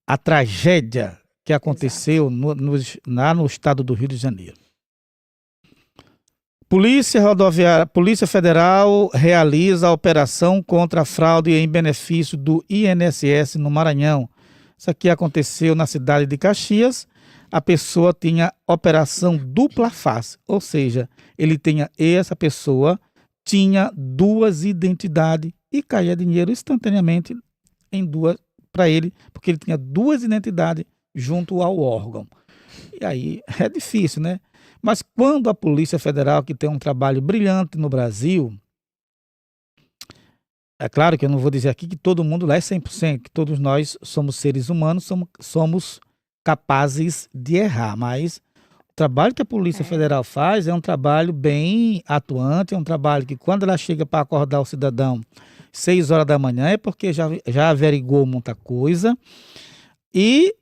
a tragédia que aconteceu lá no estado do Rio de Janeiro. Polícia Federal realiza a operação contra a fraude em benefício do INSS no Maranhão. Isso aqui aconteceu na cidade de Caxias. a pessoa tinha operação dupla face, ou seja, essa pessoa tinha duas identidades e caía dinheiro instantaneamente em duas para ele, porque ele tinha duas identidades junto ao órgão. E aí é difícil, né? Mas quando a Polícia Federal, que tem um trabalho brilhante no Brasil, é claro que eu não vou dizer aqui que todo mundo lá é 100%, que todos nós somos seres humanos, somos capazes de errar, mas o trabalho que a Polícia Federal faz é um trabalho bem atuante, é um trabalho que quando ela chega para acordar o cidadão 6 horas da manhã é porque já averigou muita coisa e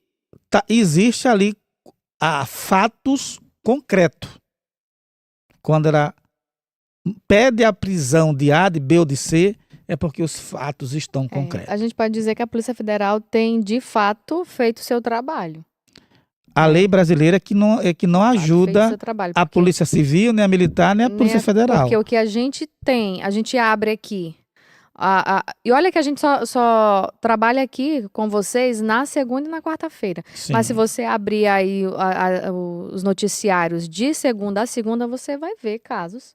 existe ali fatos concretos. Quando ela pede a prisão de A, de B ou de C, é porque os fatos estão concretos. A gente pode dizer que a Polícia Federal tem, de fato, feito o seu trabalho. A lei brasileira que não ajuda a Polícia Civil, nem a Militar, nem a Polícia Federal. Porque o que a gente tem, a gente abre aqui. E olha que a gente só trabalha aqui com vocês na segunda e na quarta-feira. Mas se você abrir aí os noticiários de segunda a segunda, você vai ver casos,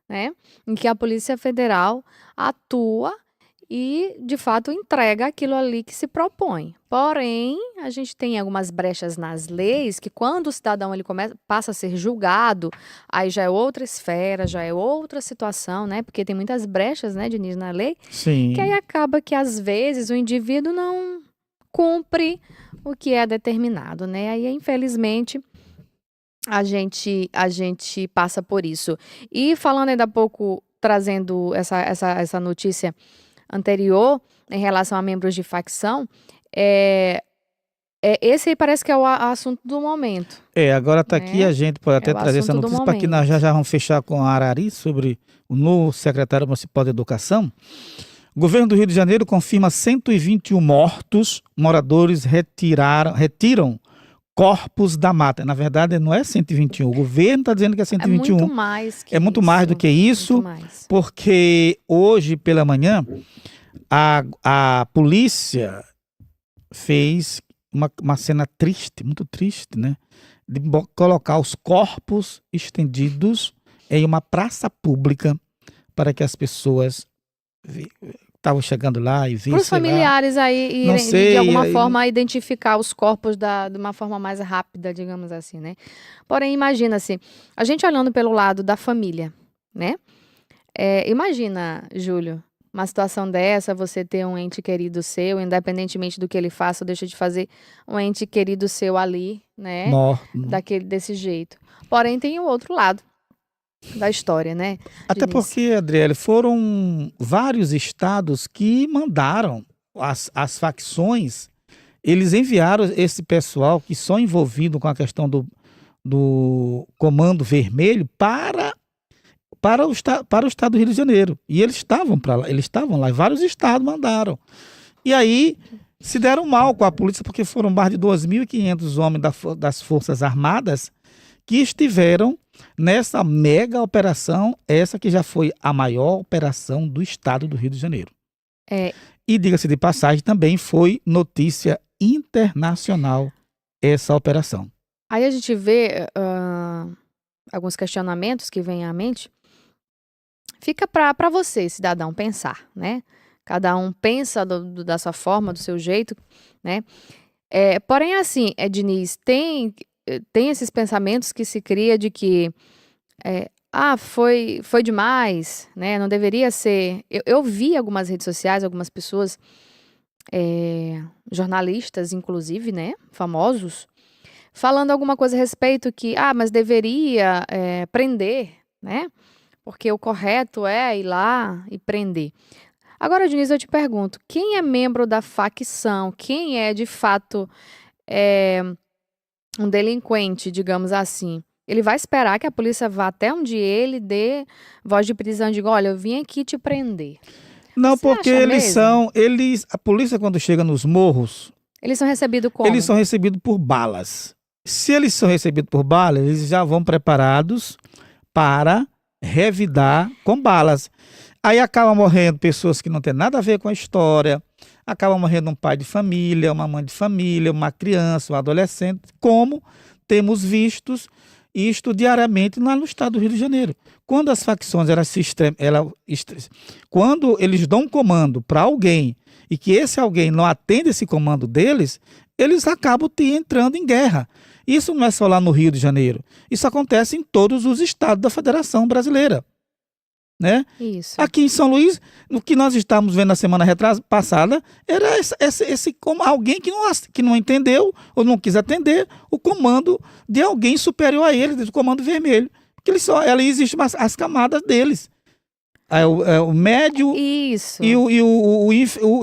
né, em que a Polícia Federal atua e, de fato, entrega aquilo ali que se propõe. Porém, a gente tem algumas brechas nas leis que, quando o cidadão ele passa a ser julgado, aí já é outra esfera, já é outra situação, né? Porque tem muitas brechas, né, Diniz, na lei. Sim. Que aí acaba que, às vezes, o indivíduo não cumpre o que é determinado, né? Aí, infelizmente, a gente passa por isso. E falando ainda há pouco, trazendo essa notícia anterior em relação a membros de facção, esse aí parece que é o assunto do momento. Agora está aqui, a gente pode até trazer essa notícia para que nós já vamos fechar com a Arari sobre o novo secretário municipal de educação. O governo do Rio de Janeiro confirma 121 mortos, moradores retiram corpos da mata. Na verdade, não é 121. O governo está dizendo que é 121. É muito mais que muito mais do que isso, porque hoje pela manhã a polícia fez uma cena triste, muito triste, né? De colocar os corpos estendidos em uma praça pública para que as pessoas estavam chegando lá e vissem. Para os familiares aí irem, de alguma forma, identificar os corpos de uma forma mais rápida, digamos assim, né? Porém, imagina-se, a gente olhando pelo lado da família, né? Imagina, Júlio, uma situação dessa, você ter um ente querido seu, independentemente do que ele faça ou deixa de fazer, um ente querido seu ali, né? Desse jeito. Porém, tem o outro lado da história, né? Até porque, Adriele, foram vários estados que mandaram as facções, eles enviaram esse pessoal que são envolvido com a questão do Comando Vermelho para o estado do Rio de Janeiro. E eles estavam lá, e vários estados mandaram. E aí se deram mal com a polícia, porque foram mais de 2.500 homens das Forças Armadas que estiveram nessa mega operação, essa que já foi a maior operação do estado do Rio de Janeiro. E diga-se de passagem, também foi notícia internacional essa operação. Aí a gente vê alguns questionamentos que vêm à mente. Fica para você, cidadão, pensar, né? Cada um pensa da sua forma, do seu jeito, né? Porém, assim, Diniz, tem esses pensamentos que se cria de que foi demais, né? Não deveria ser. Eu vi algumas redes sociais, algumas pessoas, jornalistas, inclusive, né? Famosos, falando alguma coisa a respeito que, mas deveria prender, né? Porque o correto é ir lá e prender. Agora, Diniz, eu te pergunto, quem é membro da facção? Quem é, de fato, um delinquente, digamos assim? Ele vai esperar que a polícia vá até onde ele dê voz de prisão e diga, olha, eu vim aqui te prender. Não, porque a polícia, quando chega nos morros... Eles são recebidos como? Eles são recebidos por balas. Se eles são recebidos por balas, eles já vão preparados para revidar com balas. Aí acaba morrendo pessoas que não têm nada a ver com a história, acaba morrendo um pai de família, uma mãe de família, uma criança, um adolescente, como temos vistos isto diariamente lá no estado do Rio de Janeiro. Quando as facções quando eles dão um comando para alguém e que esse alguém não atende esse comando deles, eles acabam entrando em guerra. Isso não é só lá no Rio de Janeiro. Isso acontece em todos os estados da Federação Brasileira. Né? Isso. Aqui em São Luís, no que nós estávamos vendo na semana passada, era alguém que não entendeu ou não quis atender o comando de alguém superior a ele, do comando vermelho. Porque existem as camadas deles. O médio Isso. e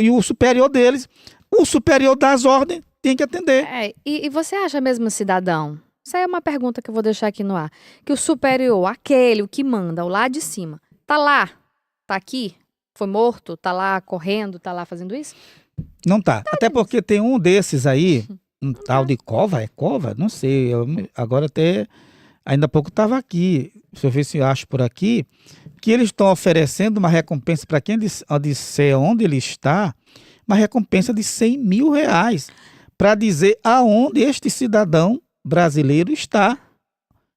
o superior deles. O superior das ordens tem que atender. E você acha mesmo, cidadão? Isso aí é uma pergunta que eu vou deixar aqui no ar. Que o superior, o que manda, o lá de cima, tá lá, tá aqui, foi morto, tá lá correndo, tá lá fazendo isso? Não tá. Até porque tem um desses aí, um tal de Cova, não sei. Agora ainda há pouco estava aqui, deixa eu ver se eu acho por aqui, que eles estão oferecendo uma recompensa para quem disser onde ele está, uma recompensa de R$100 mil para dizer aonde este cidadão brasileiro está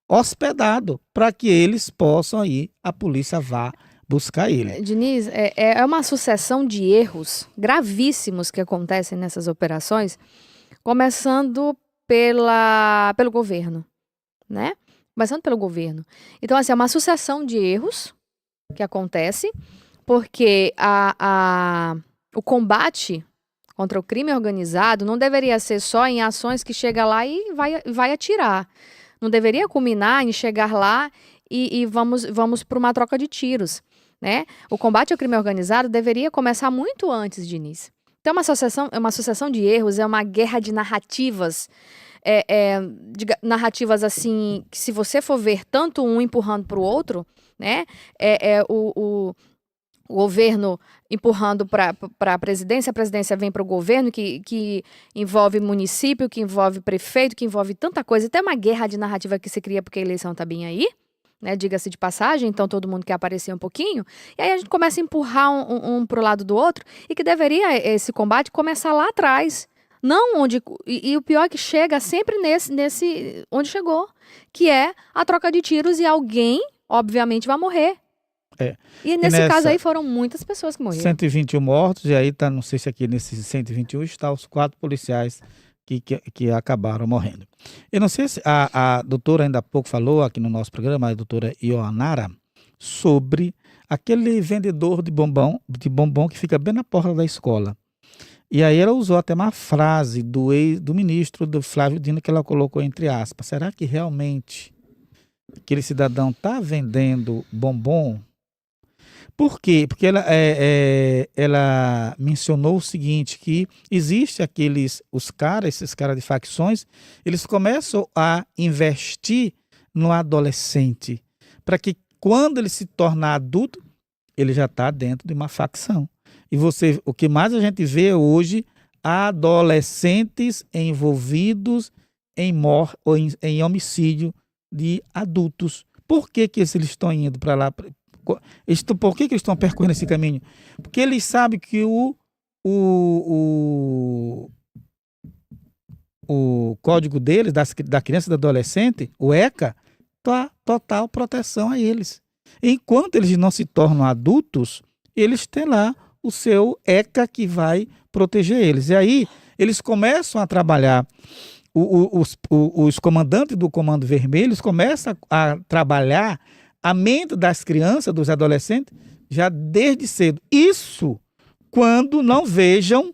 hospedado, para que eles possam ir, a polícia vá buscar ele. Diniz, é uma sucessão de erros gravíssimos que acontecem nessas operações, começando pelo governo, né? Começando pelo governo. Então, assim, é uma sucessão de erros que acontece, porque o combate contra o crime organizado não deveria ser só em ações que chega lá e vai atirar. Não deveria culminar em chegar lá e vamos para uma troca de tiros, né? O combate ao crime organizado deveria começar muito antes, Diniz. Então é uma sucessão de erros, é uma guerra de narrativas, narrativas assim, que se você for ver tanto um empurrando para o outro, né? O governo empurrando para a presidência vem para o governo, que envolve município, que envolve prefeito, que envolve tanta coisa. Até uma guerra de narrativa que se cria porque a eleição está bem aí, né? Diga-se de passagem, então todo mundo quer aparecer um pouquinho. E aí a gente começa a empurrar um para o lado do outro, e que deveria esse combate começar lá atrás. Não onde... E o pior é que chega sempre nesse onde chegou, que é a troca de tiros, e alguém, obviamente, vai morrer. E nesse caso aí foram muitas pessoas que morreram. 121 mortos, e aí tá, não sei se aqui nesses 121 está os 4 policiais que acabaram morrendo. Eu não sei se a doutora ainda há pouco falou aqui no nosso programa, a doutora Ionara, sobre aquele vendedor de bombom que fica bem na porta da escola. E aí ela usou até uma frase do ministro do Flávio Dino, que ela colocou entre aspas. Será que realmente aquele cidadão está vendendo bombom? Por quê? Porque ela mencionou o seguinte, que existe esses caras de facções, eles começam a investir no adolescente, para que quando ele se tornar adulto, ele já está dentro de uma facção. E o que mais a gente vê hoje, adolescentes envolvidos em homicídio de adultos. Por que eles estão indo para lá? Por que eles estão percorrendo esse caminho? Porque eles sabem que o código deles, da criança e do adolescente, o ECA, dá total proteção a eles. Enquanto eles não se tornam adultos, eles têm lá o seu ECA que vai proteger eles. E aí eles começam a trabalhar, os comandantes do Comando Vermelho, eles começam a trabalhar a mente das crianças, dos adolescentes, já desde cedo. Isso quando não vejam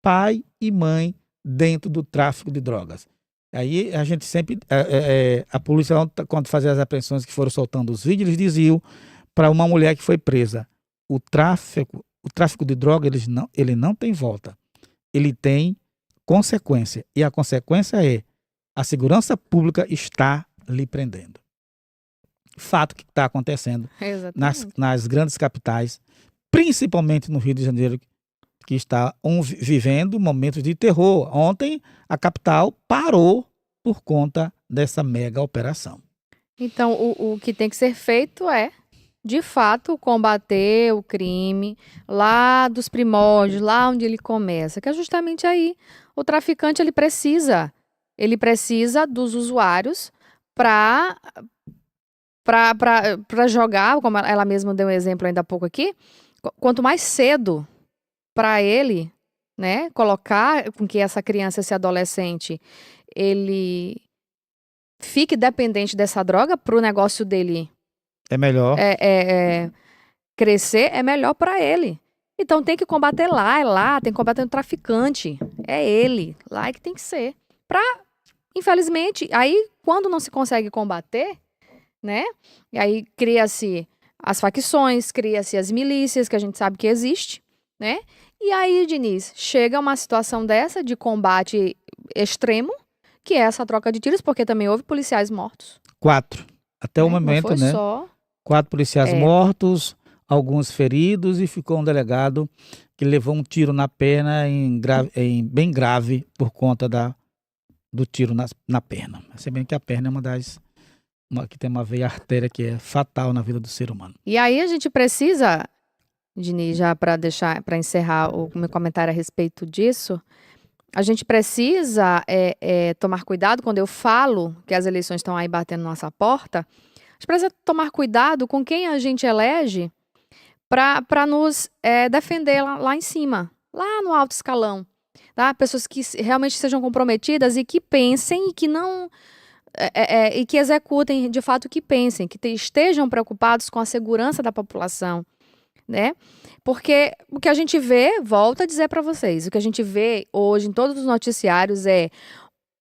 pai e mãe dentro do tráfico de drogas. Aí a gente sempre, a polícia, quando fazia as apreensões, que foram soltando os vídeos, eles diziam para uma mulher que foi presa, o tráfico de droga, ele não tem volta. Ele tem consequência. E a consequência é a segurança pública está lhe prendendo. Fato que está acontecendo nas grandes capitais, principalmente no Rio de Janeiro, que está vivendo momentos de terror. Ontem, a capital parou por conta dessa mega operação. Então, o que tem que ser feito é, de fato, combater o crime lá dos primórdios, lá onde ele começa, que é justamente aí. O traficante, ele precisa Ele precisa dos usuários para jogar, como ela mesma deu um exemplo ainda há pouco aqui, quanto mais cedo para ele, né, colocar com que essa criança, esse adolescente, ele fique dependente dessa droga para o negócio dele É melhor. crescer, é melhor para ele. Então tem que combater lá, tem que combater o traficante. É ele, lá é que tem que ser. Infelizmente, aí quando não se consegue combater, né? E aí cria-se as facções, cria-se as milícias, que a gente sabe que existe, né? E aí, Diniz, chega uma situação dessa de combate extremo, que é essa troca de tiros, porque também houve policiais mortos. 4. Até o né? momento, Não foi né? só... 4 policiais mortos, alguns feridos e ficou um delegado que levou um tiro na perna bem grave por conta do tiro na perna. Se bem que a perna é que tem uma veia artéria que é fatal na vida do ser humano. E aí a gente precisa, Diniz, já para encerrar o meu comentário a respeito disso, a gente precisa tomar cuidado quando eu falo que as eleições estão aí batendo na nossa porta. A gente precisa tomar cuidado com quem a gente elege para nos defender lá em cima, lá no alto escalão. Tá? Pessoas que realmente sejam comprometidas e que pensem e que não... e que executem de fato o que pensem, que estejam preocupados com a segurança da população, né? Porque o que a gente vê, volto a dizer para vocês, o que a gente vê hoje em todos os noticiários é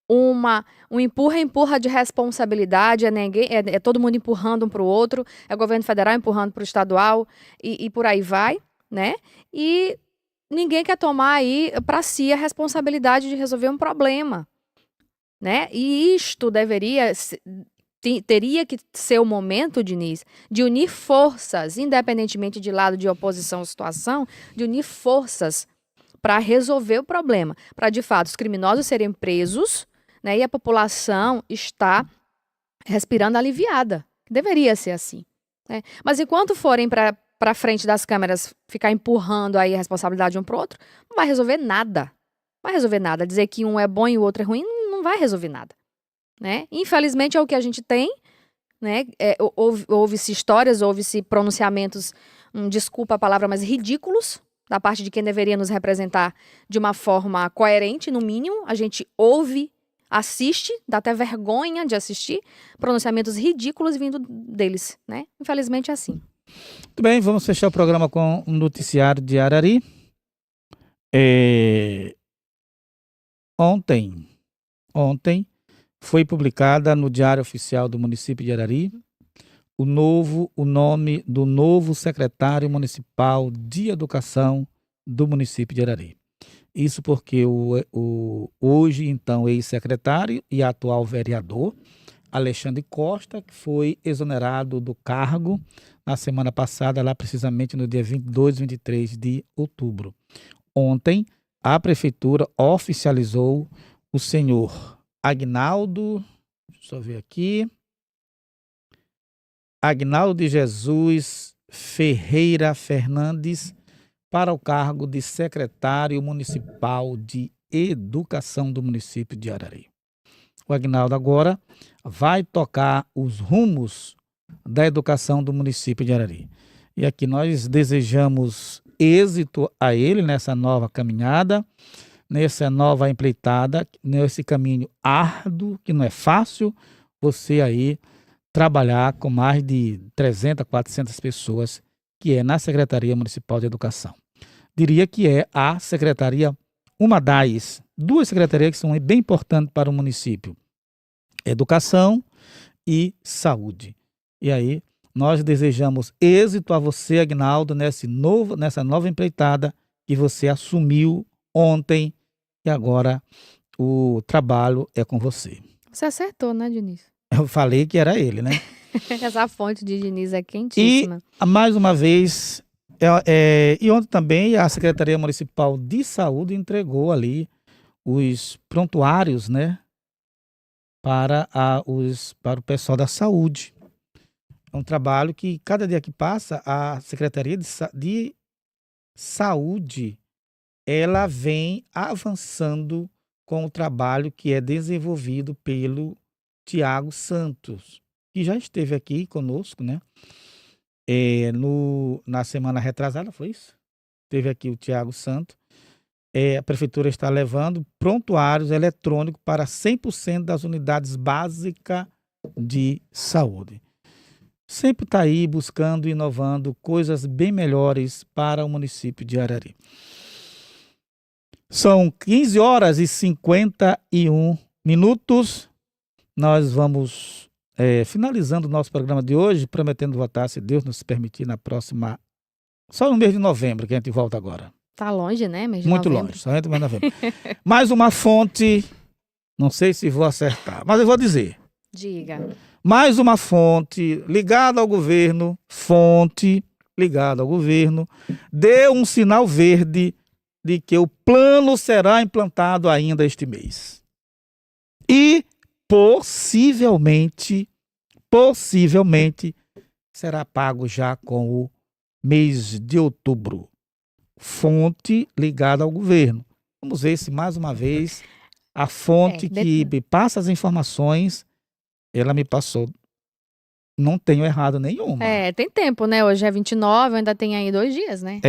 um empurra de responsabilidade, é todo mundo empurrando um para o outro, é o governo federal empurrando para o estadual e por aí vai, né? E ninguém quer tomar aí para si a responsabilidade de resolver um problema, né? E isto teria que ser o momento, Diniz, de unir forças, independentemente de lado de oposição ou situação, de unir forças para resolver o problema, para de fato os criminosos serem presos, né, e a população está respirando aliviada. Deveria ser assim, né? Mas enquanto forem para frente das câmeras ficar empurrando aí a responsabilidade um para o outro, não vai resolver nada. Não vai resolver nada. Dizer que um é bom e o outro é ruim não vai resolver nada, né? Infelizmente é o que a gente tem, né? Houve-se histórias, houve-se pronunciamentos, desculpa a palavra, mas ridículos da parte de quem deveria nos representar de uma forma coerente, no mínimo. A gente ouve, assiste, dá até vergonha de assistir pronunciamentos ridículos vindo deles, né? Infelizmente é assim. Muito bem, vamos fechar o programa com um noticiário de Arari. Ontem foi publicada no Diário Oficial do município de Arari o nome do novo secretário municipal de educação do município de Arari. Isso porque o hoje, então, ex-secretário e atual vereador, Alexandre Costa, que foi exonerado do cargo na semana passada, lá precisamente no dia 22 e 23 de outubro. Ontem, a prefeitura oficializou o senhor Agnaldo, deixa eu ver aqui, Agnaldo de Jesus Ferreira Fernandes para o cargo de secretário municipal de educação do município de Arari. O Agnaldo agora vai tocar os rumos da educação do município de Arari. E aqui nós desejamos êxito a ele nessa nova caminhada, nessa nova empreitada, nesse caminho árduo, que não é fácil você aí trabalhar com mais de 300, 400 pessoas, que é na Secretaria Municipal de Educação. Diria que é a secretaria, uma das duas secretarias que são bem importantes para o município, Educação e Saúde. E aí, nós desejamos êxito a você, Agnaldo, nessa nova empreitada que você assumiu ontem, e agora o trabalho é com você. Você acertou, né, Diniz? Eu falei que era ele, né? Essa fonte de Diniz é quentíssima. E, mais uma vez, e ontem também a Secretaria Municipal de Saúde entregou ali os prontuários, né, para o pessoal da saúde. É um trabalho que, cada dia que passa, a Secretaria de Saúde, ela vem avançando com o trabalho que é desenvolvido pelo Tiago Santos, que já esteve aqui conosco, né? Na semana retrasada, foi isso? Teve aqui o Tiago Santos. A prefeitura está levando prontuários eletrônicos para 100% das unidades básicas de saúde. Sempre está aí buscando, inovando coisas bem melhores para o município de Arari. São 15 horas e 51 minutos. Nós vamos finalizando o nosso programa de hoje, prometendo voltar, se Deus nos permitir, na próxima... Só no mês de novembro que a gente volta agora. Tá longe, né? Mês de Muito novembro. longe, só entre mês de novembro. Mais uma fonte, não sei se vou acertar, mas eu vou dizer. Diga. Mais uma fonte ligada ao governo, deu um sinal verde de que o plano será implantado ainda este mês. E possivelmente, será pago já com o mês de outubro. Fonte ligada ao governo. Vamos ver se mais uma vez a fonte que me passa as informações, ela me passou. Não tenho errado nenhuma. Tem tempo, né? Hoje é 29, ainda tem aí 2 dias, né?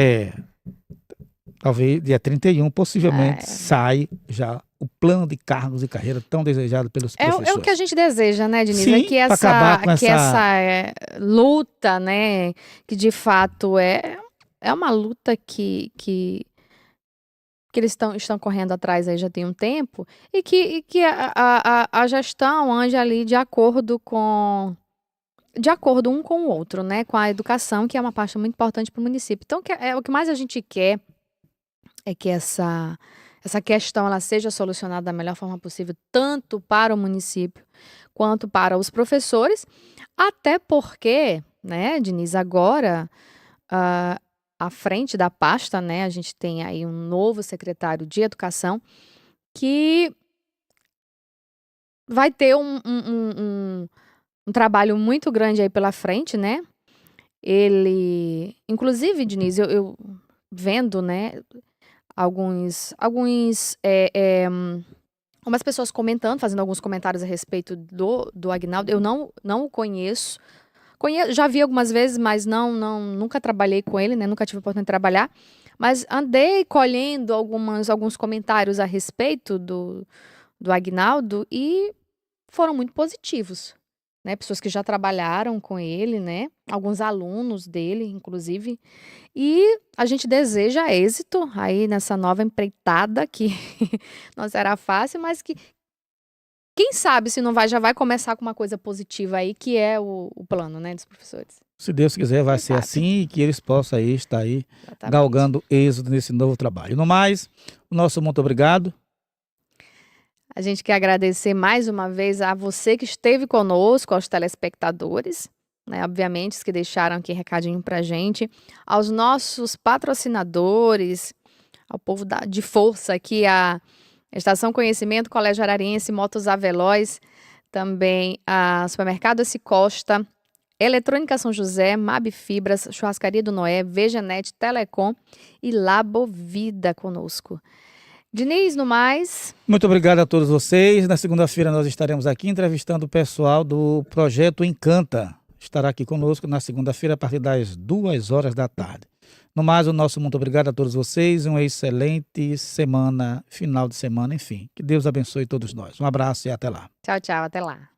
Talvez dia 31, possivelmente, sai já o plano de cargos e carreira tão desejado pelos professores. É o que a gente deseja, né, Denise? Sim, é que acabar com essa luta, né, que de fato é uma luta que eles estão correndo atrás aí já tem um tempo, e que a gestão ande ali de acordo um com o outro, né, com a educação, que é uma parte muito importante para o município. Então, o que mais a gente quer é que essa questão ela seja solucionada da melhor forma possível, tanto para o município quanto para os professores, até porque, né, Denise, agora, à frente da pasta, né, a gente tem aí um novo secretário de Educação que vai ter um trabalho muito grande aí pela frente, né? Ele, inclusive, Denise, eu vendo, né, algumas pessoas comentando, fazendo alguns comentários a respeito do Aguinaldo. Eu não o conheço. Já vi algumas vezes, mas nunca trabalhei com ele, né? Nunca tive a oportunidade de trabalhar. Mas andei colhendo alguns comentários a respeito do Aguinaldo e foram muito positivos, né? Pessoas que já trabalharam com ele, né? Alguns alunos dele, inclusive. E a gente deseja êxito aí nessa nova empreitada, que não será fácil, mas que quem sabe se não já vai começar com uma coisa positiva aí, que é o plano, né, dos professores. Se Deus quiser, vai ser assim, e que eles possam aí estar aí galgando êxito nesse novo trabalho. No mais, o nosso muito obrigado. A gente quer agradecer mais uma vez a você que esteve conosco, aos telespectadores, né, obviamente, os que deixaram aqui recadinho pra gente, aos nossos patrocinadores, ao povo de força aqui, a Estação Conhecimento, Colégio Arariense, Motos Aveloz, também a Supermercado S. Costa, Eletrônica São José, Mab Fibras, Churrascaria do Noé, Vejanet, Telecom e Labovida conosco. Denise, no mais... Muito obrigado a todos vocês. Na segunda-feira nós estaremos aqui entrevistando o pessoal do Projeto Encanta. Estará aqui conosco na segunda-feira a partir das 2h da tarde. No mais, o nosso muito obrigado a todos vocês. Uma excelente semana, final de semana, enfim. Que Deus abençoe todos nós. Um abraço e até lá. Tchau, tchau. Até lá.